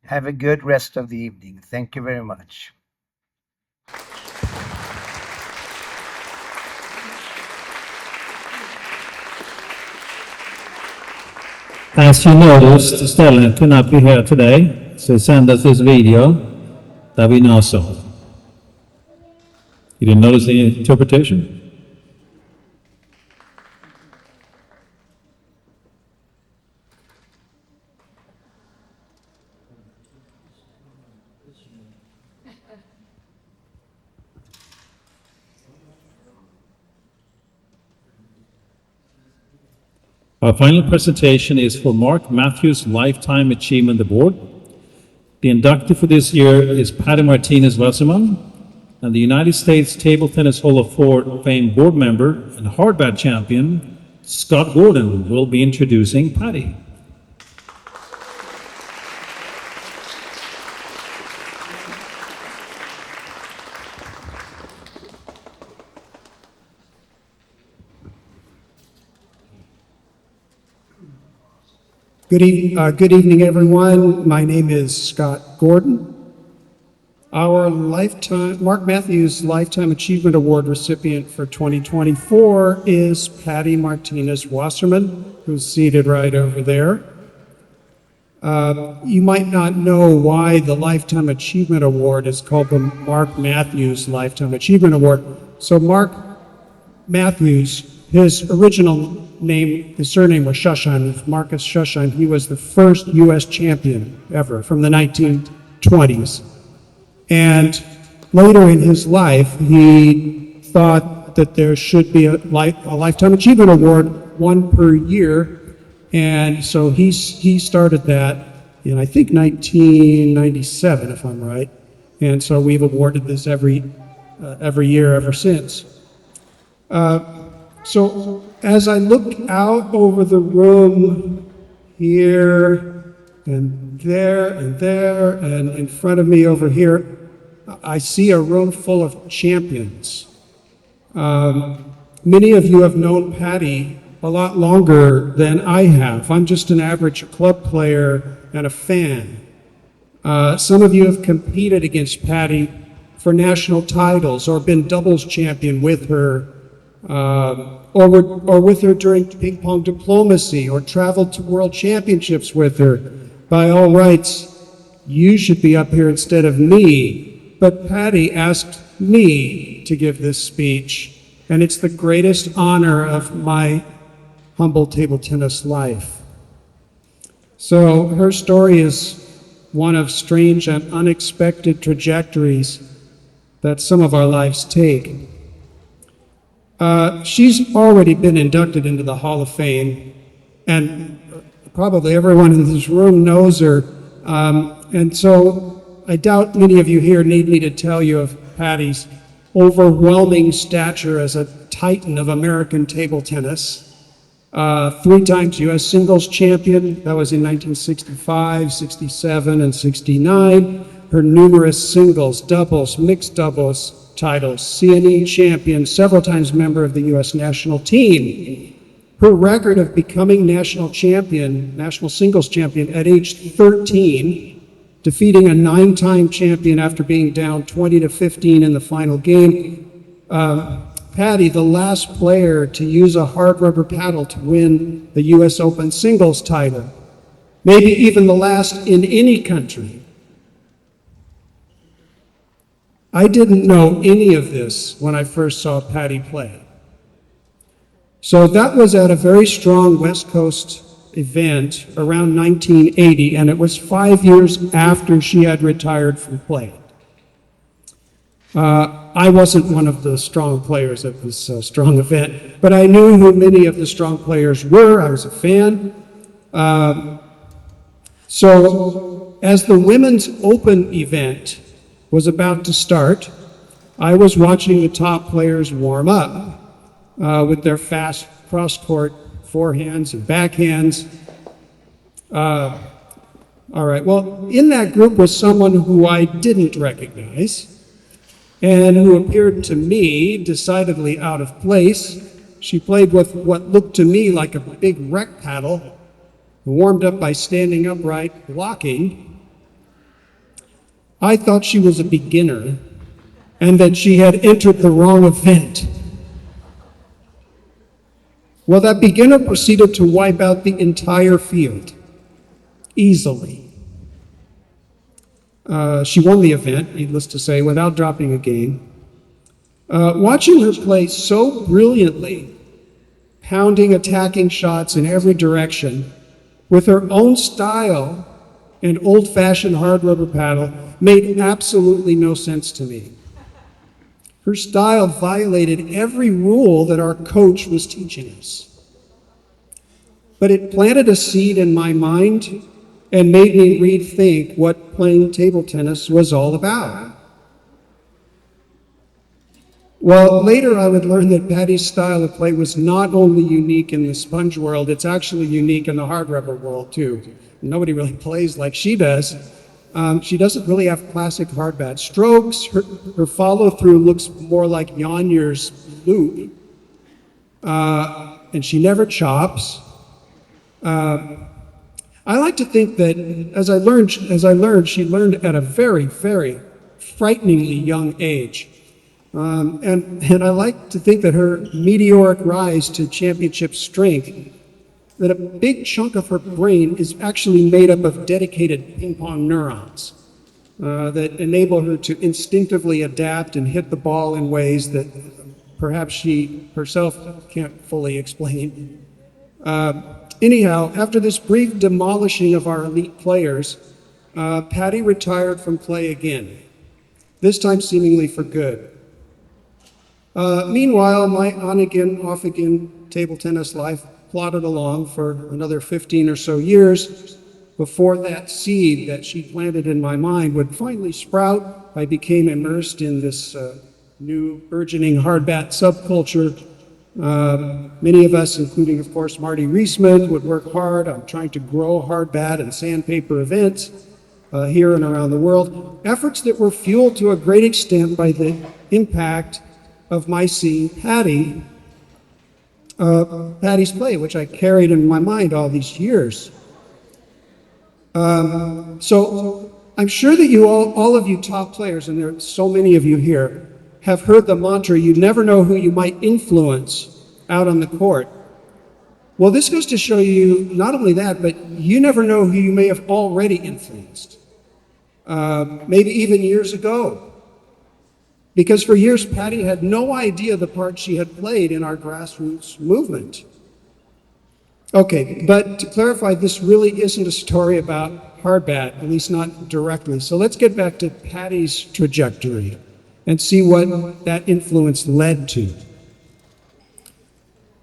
Have a good rest of the evening. Thank you very much. As you noticed, Stellan could not be here today, so he sent us this video that we now saw. You didn't notice the interpretation? Our final presentation is for Mark Mathews Lifetime Achievement Award. The inductee for this year is Patty Martinez Wasserman, and the United States Table Tennis Hall of Fame board member and hardbat champion Scott Gordon will be introducing Patty. Good evening, everyone. My name is Scott Gordon. Mark Mathews Lifetime Achievement Award recipient for 2024 is Patty Martinez Wasserman, who's seated right over there. You might not know why the Lifetime Achievement Award is called the Mark Mathews Lifetime Achievement Award. So Mark Mathews, his original name, his surname was Schushheim, Marcus Schushheim. He was the first U.S. champion ever from the 1920s. And later in his life, he thought that there should be a Lifetime Achievement Award, one per year. And so he started that in, I think, 1997, if I'm right. And so we've awarded this every year ever since. So as I look out over the room here and there and in front of me over here, I see a room full of champions. Many of you have known Patty a lot longer than I have. I'm just an average club player and a fan. Some of you have competed against Patty for national titles or been doubles champion with her, or with her during ping pong diplomacy, or traveled to world championships with her. By all rights, you should be up here instead of me. But Patty asked me to give this speech, and it's the greatest honor of my humble table tennis life. So her story is one of strange and unexpected trajectories that some of our lives take. She's already been inducted into the Hall of Fame, and probably everyone in this room knows her. And so I doubt many of you here need me to tell you of Patty's overwhelming stature as a titan of American table tennis. 3 times U.S. singles champion, that was in 1965, 67, and 69. Her numerous singles, doubles, mixed doubles titles, CNE champion, several times member of the U.S. national team. Her record of becoming national singles champion at age 13, defeating a 9-time champion after being down 20-15 in the final game. Patty, the last player to use a hard rubber paddle to win the U.S. Open singles title. Maybe even the last in any country. I didn't know any of this when I first saw Patty play. So that was at a very strong West Coast event around 1980, and it was 5 years after she had retired from playing. I wasn't one of the strong players at this strong event, but I knew who many of the strong players were. I was a fan. So as the Women's Open event was about to start, I was watching the top players warm up with their fast cross-court forehands and backhands. All right, well, in that group was someone who I didn't recognize and who appeared to me decidedly out of place. She played with what looked to me like a big rec paddle, warmed up by standing upright, blocking. I thought she was a beginner and that she had entered the wrong event. Well, that beginner proceeded to wipe out the entire field, easily. She won the event, needless to say, without dropping a game. Watching her play so brilliantly, pounding attacking shots in every direction, with her own style and old-fashioned hard rubber paddle, made absolutely no sense to me. Her style violated every rule that our coach was teaching us. But it planted a seed in my mind and made me rethink what playing table tennis was all about. Well, later I would learn that Patty's style of play was not only unique in the sponge world, it's actually unique in the hard rubber world too. Nobody really plays like she does. She doesn't really have classic hard bat strokes. Her follow-through looks more like Yanier's loop. And she never chops. I like to think that as I learned, she learned at a very, very frighteningly young age. And I like to think that her meteoric rise to championship strength, that a big chunk of her brain is actually made up of dedicated ping pong neurons that enable her to instinctively adapt and hit the ball in ways that perhaps she herself can't fully explain. Anyhow, after this brief demolishing of our elite players, Patty retired from play again, this time seemingly for good. Meanwhile, my on-again, off-again table tennis life plodded along for another 15 or so years before that seed that she planted in my mind would finally sprout. I became immersed in this new burgeoning hard bat subculture. Many of us, including, of course, Marty Reisman, would work hard on trying to grow hard bat and sandpaper events here and around the world, efforts that were fueled to a great extent by the impact of my seeing Patty's play, which I carried in my mind all these years. So I'm sure that you all of you top players, and there are so many of you here, have heard the mantra, you never know who you might influence out on the court. Well, this goes to show you not only that, but you never know who you may have already influenced, maybe even years ago. Because for years, Patty had no idea the part she had played in our grassroots movement. Okay, but to clarify, this really isn't a story about hard bat, at least not directly. So let's get back to Patty's trajectory and see what that influence led to.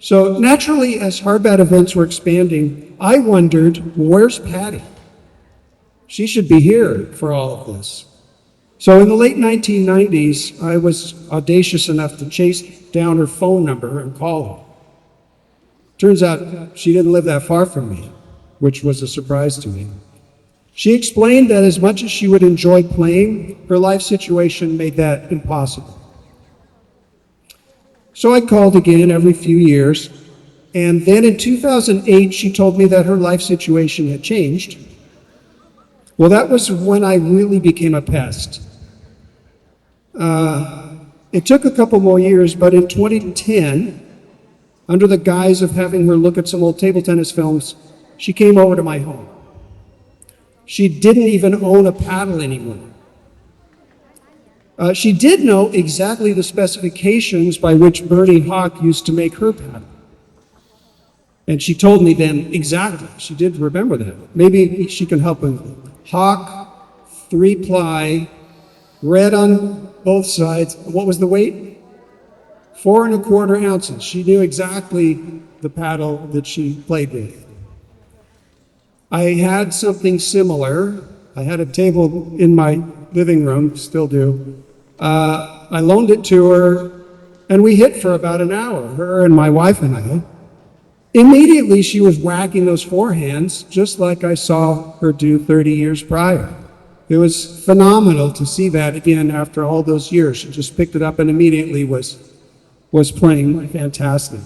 So naturally, as hard bat events were expanding, I wondered, where's Patty? She should be here for all of this. So in the late 1990s, I was audacious enough to chase down her phone number and call her. Turns out she didn't live that far from me, which was a surprise to me. She explained that as much as she would enjoy playing, her life situation made that impossible. So I called again every few years, and then in 2008, she told me that her life situation had changed. Well, that was when I really became a pest. It took a couple more years, but in 2010, under the guise of having her look at some old table tennis films, she came over to my home. She didn't even own a paddle anymore. She did know exactly the specifications by which Bernie Hawk used to make her paddle. And she told me then exactly, she did remember that. Maybe she can help with it. Hawk, 3-ply, red on both sides. What was the weight? 4 1/4 ounces. She knew exactly the paddle that she played with. I had something similar. I had a table in my living room, still do. I loaned it to her, and we hit for about an hour, her and my wife and I. Immediately, she was whacking those forehands, just like I saw her do 30 years prior. It was phenomenal to see that again after all those years. She just picked it up and immediately was playing fantastic.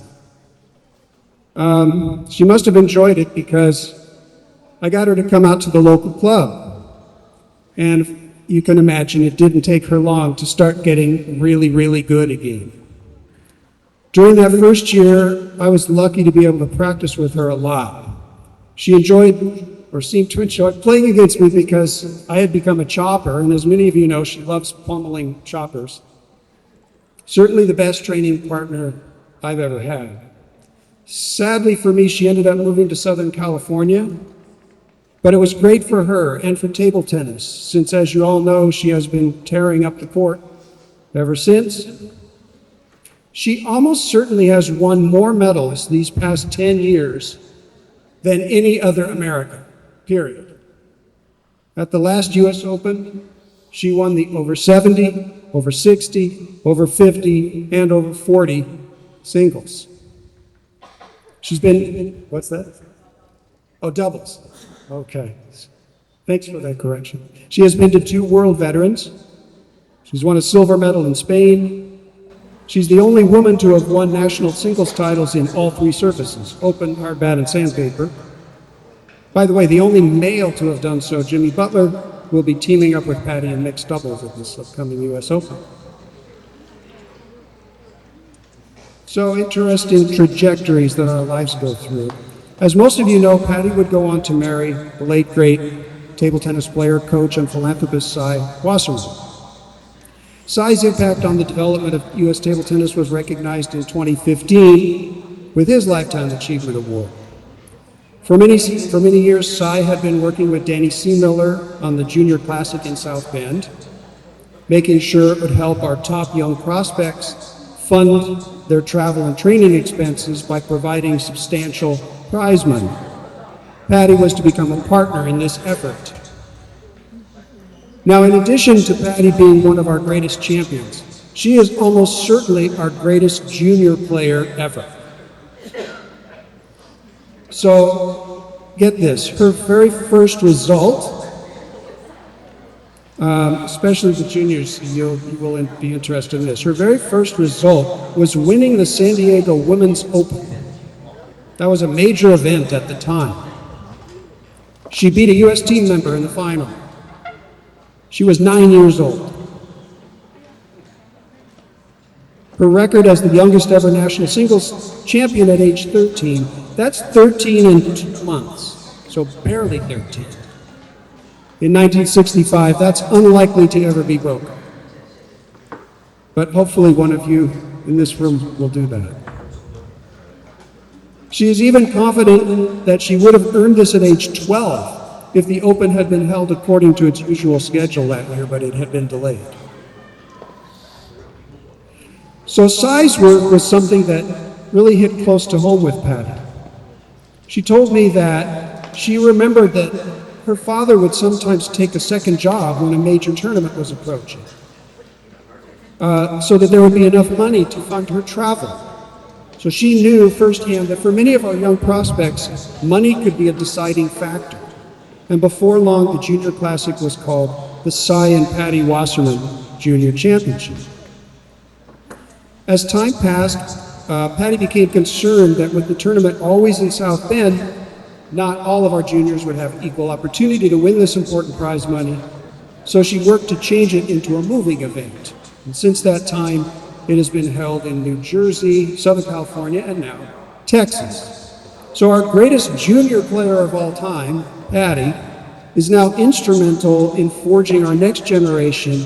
She must have enjoyed it because I got her to come out to the local club. And you can imagine it didn't take her long to start getting really, really good again. During that first year, I was lucky to be able to practice with her a lot. She enjoyed, or seemed to enjoy, playing against me because I had become a chopper, and as many of you know, she loves pummeling choppers. Certainly the best training partner I've ever had. Sadly for me, she ended up moving to Southern California, but it was great for her and for table tennis, since as you all know, she has been tearing up the court ever since. She almost certainly has won more medals these past 10 years than any other American, period. At the last US Open, she won the over 70, over 60, over 50, and over 40 singles. She's been, what's that? Oh, doubles. Okay. Thanks for that correction. She has been to 2 world veterans. She's won a silver medal in Spain. She's the only woman to have won national singles titles in all 3 surfaces, open, hard bat, and sandpaper. By the way, the only male to have done so, Jimmy Butler, will be teaming up with Patty in mixed doubles at this upcoming U.S. Open. So interesting trajectories that our lives go through. As most of you know, Patty would go on to marry the late, great table tennis player, coach, and philanthropist Cy Wasserman. Cy's impact on the development of U.S. table tennis was recognized in 2015 with his Lifetime Achievement Award. For many years, Cy had been working with Danny Miller on the Junior Classic in South Bend, making sure it would help our top young prospects fund their travel and training expenses by providing substantial prize money. Patty was to become a partner in this effort. Now, in addition to Patty being one of our greatest champions, she is almost certainly our greatest junior player ever. So, get this, her very first result, especially the juniors, you will be interested in this. Her very first result was winning the San Diego Women's Open. That was a major event at the time. She beat a U.S. team member in the final. She was 9 years old. Her record as the youngest ever national singles champion at age 13, that's 13 and 2 months, so barely 13. In 1965, that's unlikely to ever be broken. But hopefully one of you in this room will do that. She is even confident that she would have earned this at age 12 if the Open had been held according to its usual schedule that year, but it had been delayed. So Cy's work was something that really hit close to home with Patty. She told me that she remembered that her father would sometimes take a second job when a major tournament was approaching, so that there would be enough money to fund her travel. So she knew firsthand that for many of our young prospects, money could be a deciding factor. And before long, the Junior Classic was called the Cy and Patty Wasserman Junior Championship. As time passed, Patty became concerned that with the tournament always in South Bend, not all of our juniors would have equal opportunity to win this important prize money. So she worked to change it into a moving event. And since that time, it has been held in New Jersey, Southern California, and now Texas. So our greatest junior player of all time, Patty, is now instrumental in forging our next generation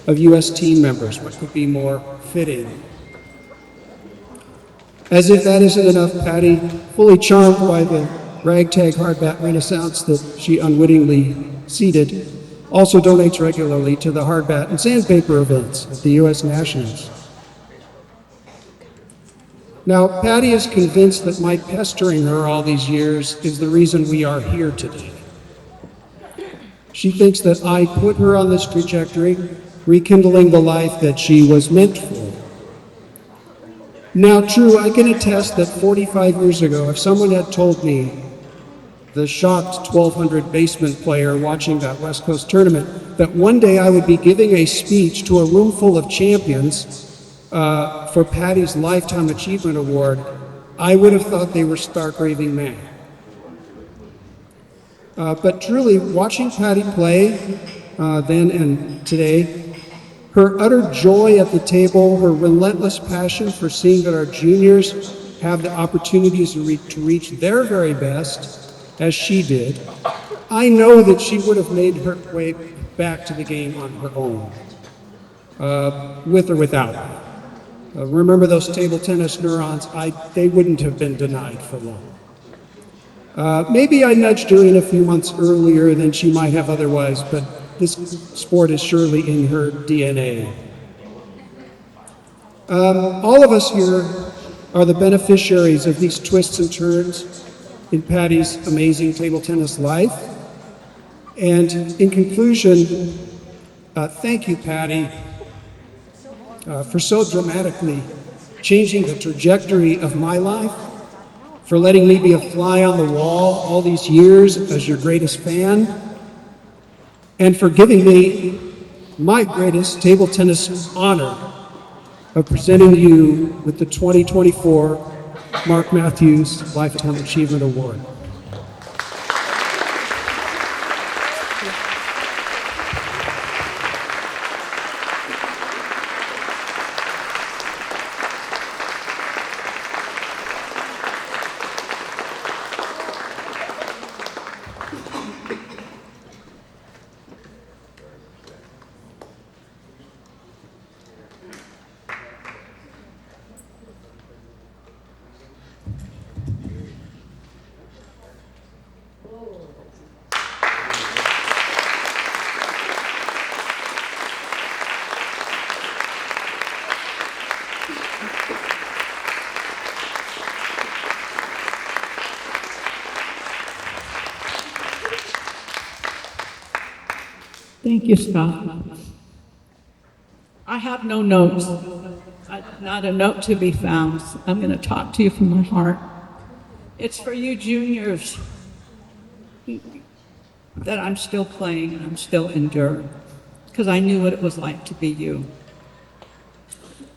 of U.S. team members. What could be more fitting? As if that isn't enough, Patty, fully charmed by the ragtag hardbat renaissance that she unwittingly seeded, also donates regularly to the hardbat and sandpaper events at the U.S. Nationals. Now, Patty is convinced that my pestering her all these years is the reason we are here today. She thinks that I put her on this trajectory, rekindling the life that she was meant for. Now, true, I can attest that 45 years ago, if someone had told me, the shocked 1,200 basement player watching that West Coast tournament, that one day I would be giving a speech to a room full of champions for Patty's Lifetime Achievement Award, I would have thought they were stark raving mad. But truly, watching Patty play then and today, her utter joy at the table, her relentless passion for seeing that our juniors have the opportunities to reach their very best, as she did, I know that she would have made her way back to the game on her own, with or without me. Remember those table tennis neurons? They wouldn't have been denied for long. Maybe I nudged her in a few months earlier than she might have otherwise, but this sport is surely in her DNA. All of us here are the beneficiaries of these twists and turns in Patty's amazing table tennis life. And in conclusion, thank you, Patty, for so dramatically changing the trajectory of my life, for letting me be a fly on the wall all these years as your greatest fan, and for giving me my greatest table tennis honor of presenting you with the 2024 Mathews Lifetime Achievement Award. Thank you, Scott. I have no notes. Not a note to be found. I'm going to talk to you from my heart. It's for you juniors that I'm still playing and I'm still enduring, because I knew what it was like to be you.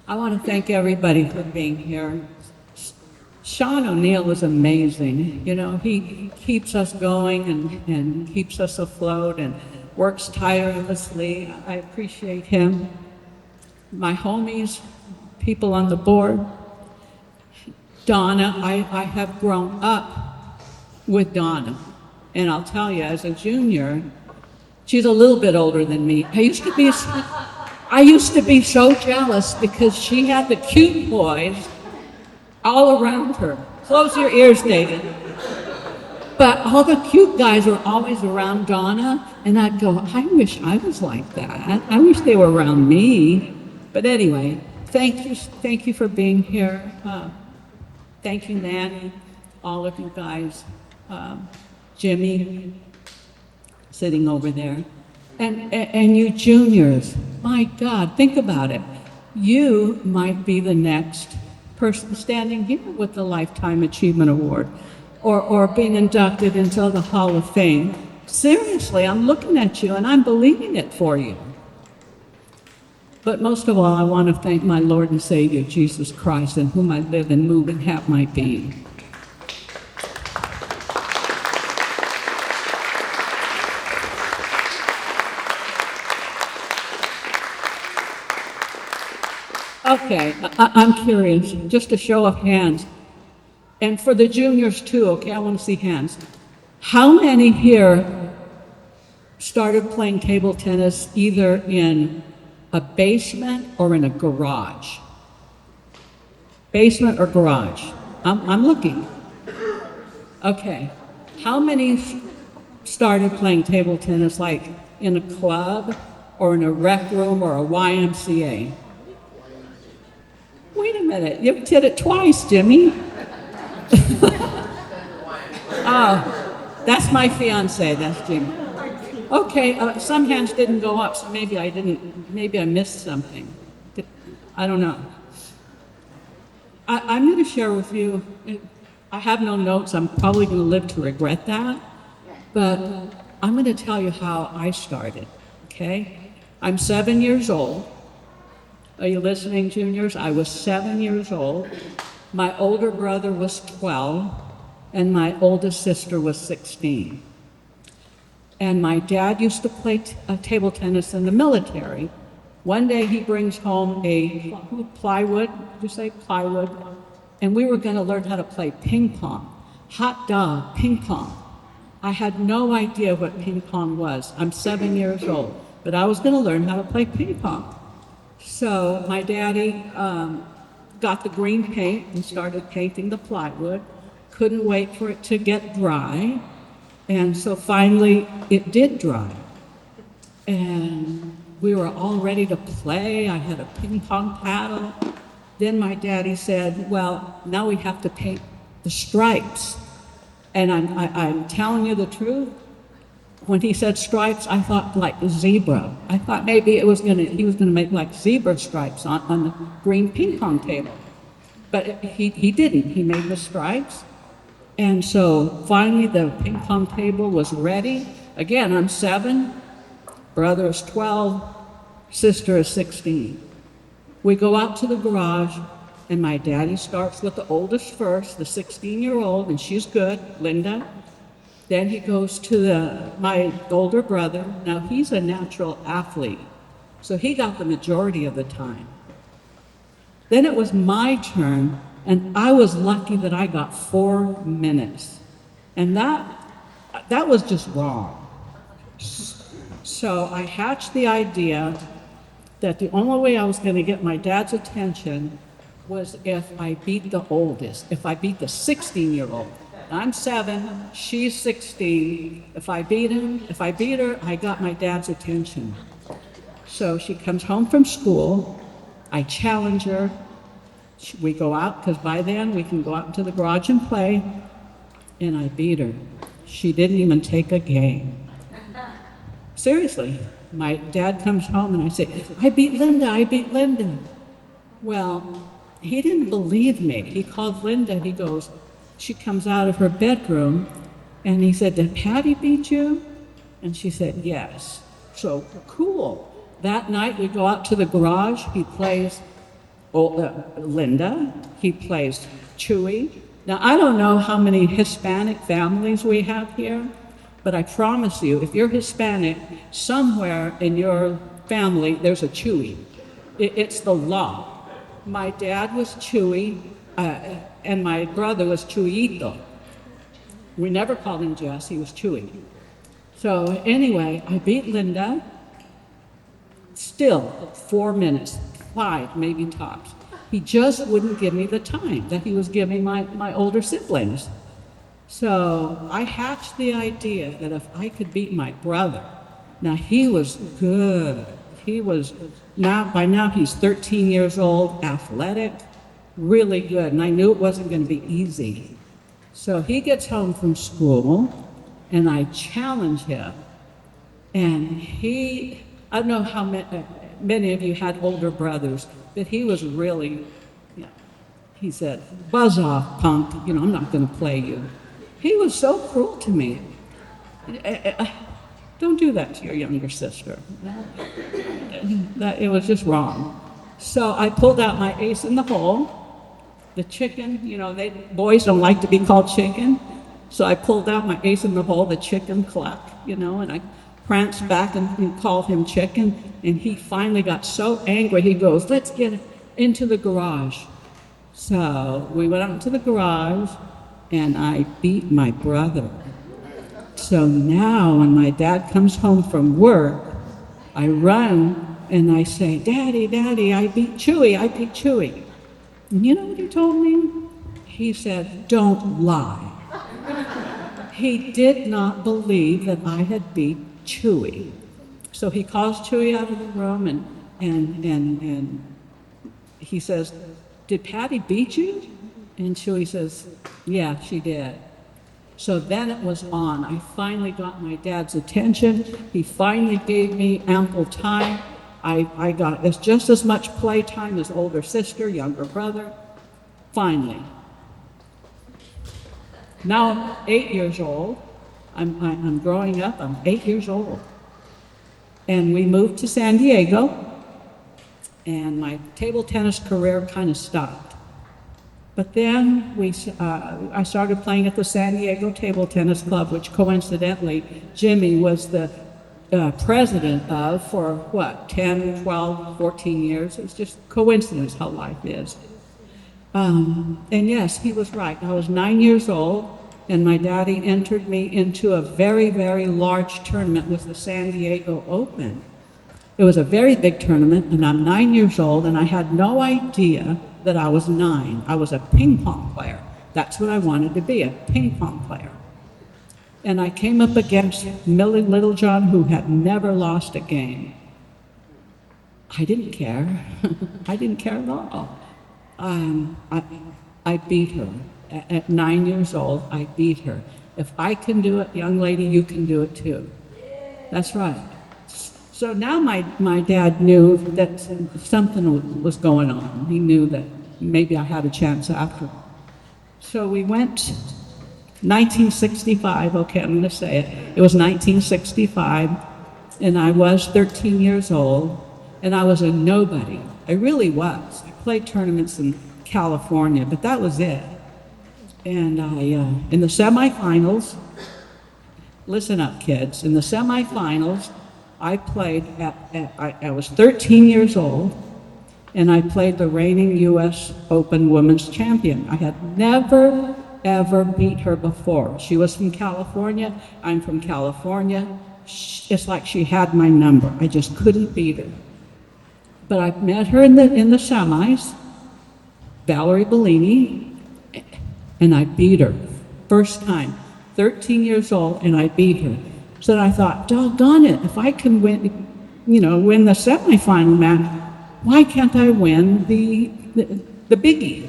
I want to thank everybody for being here. Sean O'Neill is amazing. You know, he keeps us going and keeps us afloat and works tirelessly. I appreciate him. My homies, people on the board. Donna, I have grown up with Donna. And I'll tell you, as a junior, she's a little bit older than me. I used to be so jealous because she had the cute boys all around her. Close your ears, David. But all the cute guys were always around Donna, and I'd go, I wish I was like that. I wish they were around me. But anyway, thank you for being here. Thank you, Nanny, all of you guys. Jimmy, sitting over there. And you juniors, my God, think about it. You might be the next person standing here with the Lifetime Achievement Award or being inducted into the Hall of Fame. Seriously, I'm looking at you and I'm believing it for you. But most of all, I want to thank my Lord and Savior, Jesus Christ, in whom I live and move and have my being. Okay, I'm curious, just a show of hands. And for the juniors too, okay, I want to see hands. How many here started playing table tennis either in a basement or in a garage? Basement or garage? I'm looking. Okay, how many started playing table tennis like in a club or in a rec room or a YMCA? Wait a minute, you did it twice, Jimmy. Oh, that's my fiance, that's Jimmy. Okay, some hands didn't go up, so maybe I missed something. I don't know. I'm going to share with you, I have no notes, I'm probably going to live to regret that, but I'm going to tell you how I started, okay? I'm 7 years old. Are you listening, juniors? I was 7 years old. My older brother was 12, and my oldest sister was 16. And my dad used to play table tennis in the military. One day he brings home a plywood, did you say plywood? And we were going to learn how to play ping pong. Hot dog, ping pong. I had no idea what ping pong was. I'm 7 years old, but I was going to learn how to play ping pong. So my daddy got the green paint and started painting the plywood. Couldn't wait for it to get dry. And so finally it did dry. And we were all ready to play. I had a ping pong paddle. Then my daddy said, well, now we have to paint the stripes. And I'm telling you the truth. When he said stripes, I thought like zebra. I thought maybe he was gonna make like zebra stripes on the green ping pong table. But he didn't. He made the stripes. And so finally the ping pong table was ready. Again, I'm 7, brother is 12, sister is 16. We go out to the garage and my daddy starts with the oldest first, the 16-year-old, and she's good, Linda. Then he goes to my older brother. Now he's a natural athlete, so he got the majority of the time. Then it was my turn, and I was lucky that I got 4 minutes. And that was just wrong. So I hatched the idea that the only way I was going to get my dad's attention was if I beat the oldest, if I beat the 16-year-old. I'm 7, she's 16. If I beat her, I got my dad's attention. So she comes home from school, I challenge her, we go out, because by then we can go out into the garage and play, and I beat her. She didn't even take a game. Seriously, my dad comes home and I say, I beat Linda, I beat Linda. Well, he didn't believe me. He called Linda, he goes, she comes out of her bedroom and he said, did Patty beat you? And she said, yes. So cool. That night we go out to the garage, he plays Linda, he plays Chewy. Now I don't know how many Hispanic families we have here, but I promise you, if you're Hispanic, somewhere in your family there's a Chewy. It's the law. My dad was Chewy, and my brother was Chuyito. We never called him Jess, he was Chewy. So anyway, I beat Linda, still 4 minutes, 5 maybe tops. He just wouldn't give me the time that he was giving my older siblings. So I hatched the idea that if I could beat my brother, now he was good. By now he's 13 years old, athletic, really good, and I knew it wasn't going to be easy. So he gets home from school, and I challenge him, and I don't know how many of you had older brothers, but he was really, he said, buzz off, punk, I'm not going to play you. He was so cruel to me. Don't do that to your younger sister. It was just wrong. So I pulled out my ace in the hole, the chicken, boys don't like to be called chicken. So I pulled out my ace in the hole, the chicken cluck, and I pranced back and called him chicken. And he finally got so angry, he goes, let's get into the garage. So we went out to the garage and I beat my brother. So now when my dad comes home from work, I run and I say, Daddy, Daddy, I beat Chewy. And you know what he told me? He said, don't lie. He did not believe that I had beat Chewy. So he calls Chewy out of the room and he says, did Patty beat you? And Chewy says, yeah, she did. So then it was on. I finally got my dad's attention. He finally gave me ample time. I got just as much play time as older sister, younger brother. Finally. Now I'm 8 years old. I'm growing up. I'm 8 years old. And we moved to San Diego. And my table tennis career kind of stopped. But then I started playing at the San Diego Table Tennis Club, which coincidentally Jimmy was the president of for 10, 12, 14 years. It's just coincidence how life is. And yes, he was right. I was 9 years old, and my daddy entered me into a very, very large tournament with the San Diego Open. It was a very big tournament, and I'm 9 years old, and I had no idea that I was 9. I was a ping pong player. That's what I wanted to be, a ping pong player. And I came up against Millie Littlejohn, who had never lost a game. I didn't care. I didn't care at all. I beat her. At 9 years old, I beat her. If I can do it, young lady, you can do it too. That's right. So now my dad knew that something was going on. He knew that maybe I had a chance after. So we went 1965, okay, I'm going to say it. It was 1965, and I was 13 years old, and I was a nobody. I really was. I played tournaments in California, but that was it. And in the semifinals, listen up, kids, in the semifinals, I played I was 13 years old, and I played the reigning U.S. Open Women's Champion. I had never, ever beat her before. She was from California. I'm from California. It's like she had my number. I just couldn't beat her. But I met her in the semis, Valerie Bellini, and I beat her. First time, 13 years old, and I beat her. So I thought, doggone it, if I can win the semifinal match, why can't I win the biggie?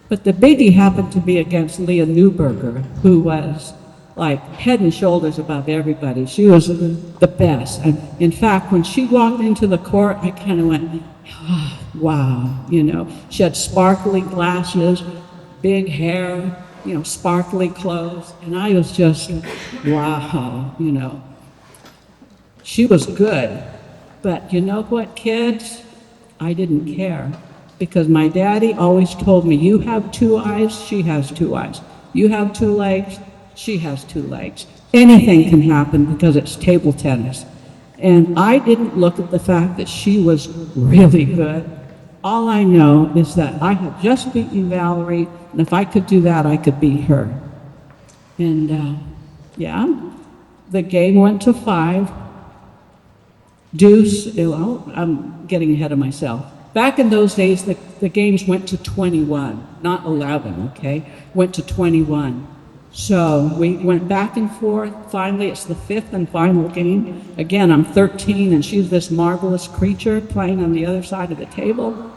But the biggie happened to be against Leah Newberger, who was like head and shoulders above everybody. She was the best. And in fact, when she walked into the court, I kind of went, oh, wow, you know. She had sparkly glasses, big hair, you know, sparkly clothes, and I was just, wow, you know. She was good, but you know what, kids? I didn't care, because my daddy always told me, you have two eyes, she has two eyes. You have two legs, she has two legs. Anything can happen because it's table tennis. And I didn't look at the fact that she was really good. All I know is that I had just beaten Valerie, and if I could do that, I could beat her. And yeah, the game went to 5. Deuce, well, I'm getting ahead of myself. Back in those days, the games went to 21, not 11, okay? Went to 21. So we went back and forth. Finally, it's the 5th and final game. Again, I'm 13, and she's this marvelous creature playing on the other side of the table.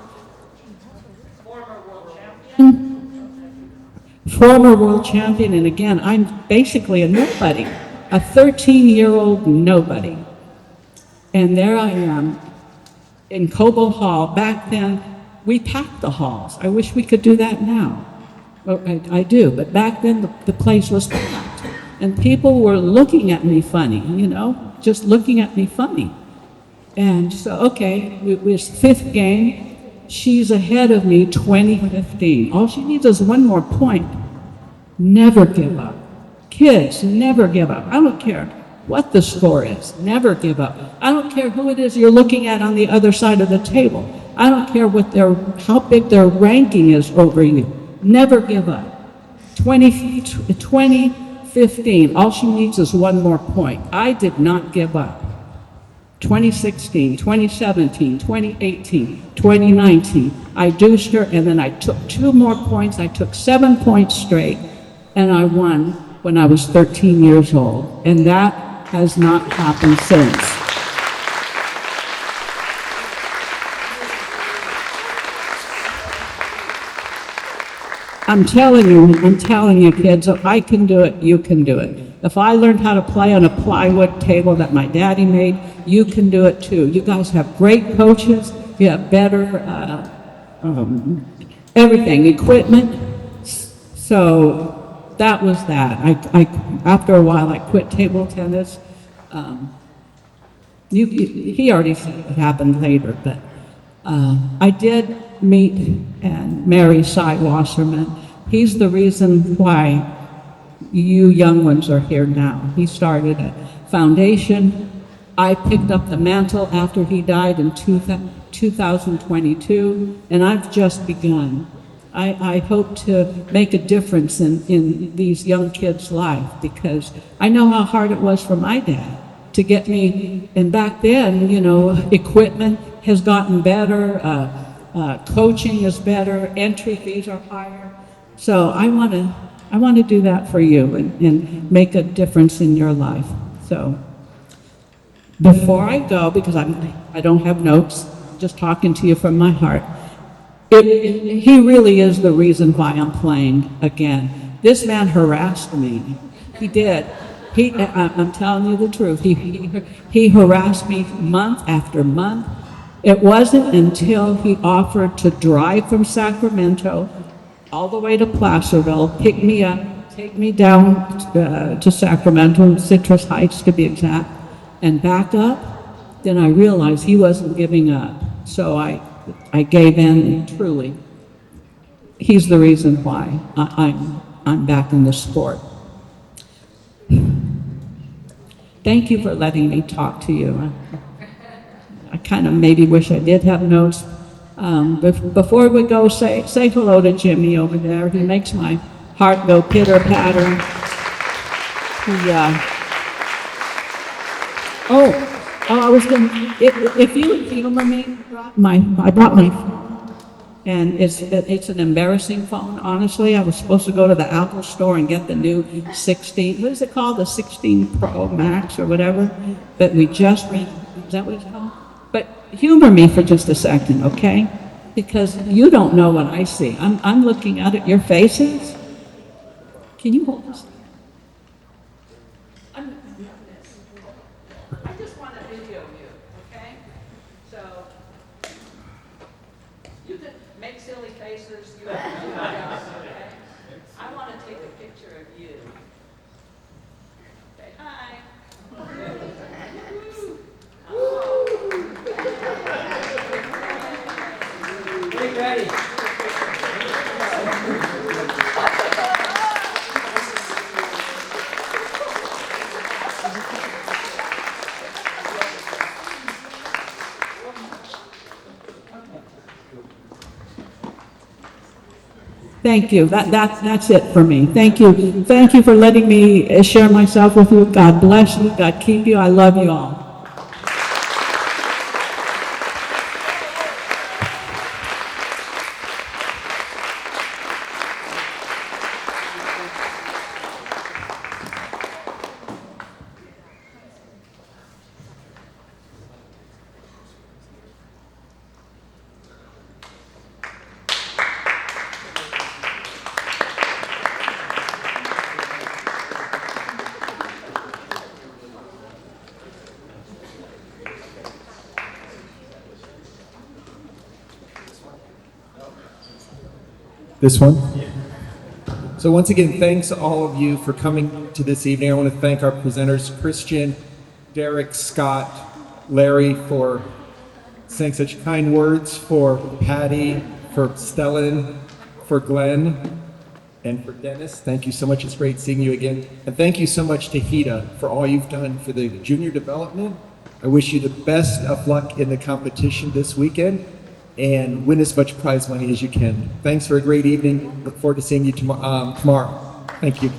Former world champion, and again, I'm basically a nobody, a 13-year-old nobody. And there I am in Cobo Hall. Back then, we packed the halls. I wish we could do that now. Well, I do, but back then the place was packed. And people were looking at me funny, you know, just looking at me funny. And so, okay, it was 5th game. She's ahead of me 20-15. All she needs is one more point. Never give up. Kids, never give up. I don't care what the score is. Never give up. I don't care who it is you're looking at on the other side of the table. I don't care how big their ranking is over you. Never give up. 20-15. All she needs is one more point. I did not give up. 2016, 2017, 2018, 2019. I deuced her, and then I took 2 more points. I took 7 points straight, and I won when I was 13 years old. And that has not happened since. I'm telling you, kids, if I can do it, you can do it. If I learned how to play on a plywood table that my daddy made, you can do it too. You guys have great coaches. You have better everything, equipment. So that was that. After a while, I quit table tennis. He already said it happened later, but I did meet and marry Cy Wasserman. He's the reason why you young ones are here now. He started a foundation. I picked up the mantle after he died in 2022, and I've just begun. I hope to make a difference in these young kids' life, because I know how hard it was for my dad to get me, and back then, you know, equipment has gotten better, coaching is better, entry fees are higher. So I want to do that for you and make a difference in your life. So before I go, because I don't have notes, just talking to you from my heart, he really is the reason why I'm playing again. This man harassed me. He did. I'm telling you the truth. He harassed me month after month. It wasn't until he offered to drive from Sacramento all the way to Placerville, pick me up, take me down to Sacramento, Citrus Heights to be exact, and back up, then I realized he wasn't giving up. So I gave in, and truly, he's the reason why I'm back in the sport. Thank you for letting me talk to you. I kind of maybe wish I did have notes. Before we go, say hello to Jimmy over there. He makes my heart go pitter-patter. I was going to, if you would humor me, I brought my phone, and it's an embarrassing phone, honestly. I was supposed to go to the Apple store and get the new 16, what is it called, the 16 Pro Max or whatever, but we just, is that what it's called? But humor me for just a second, okay? Because you don't know what I see. I'm looking out at your faces. Can you hold this? I just want to video you, okay? So, you can make silly faces, you have to okay? I want to take a picture of you. Say hi. Hey, Katy. Thank you. That's it for me. Thank you. Thank you for letting me share myself with you. God bless you. God keep you. I love you all. This one? So once again, thanks all of you for coming to this evening. I want to thank our presenters, Christian, Derek, Scott, Larry, for saying such kind words, for Patty, for Stellan, for Glenn, and for Dennis. Thank you so much. It's great seeing you again. And thank you so much to HITTA for all you've done for the junior development. I wish you the best of luck in the competition this weekend, and win as much prize money as you can. Thanks for a great evening. Look forward to seeing you tomorrow. Thank you.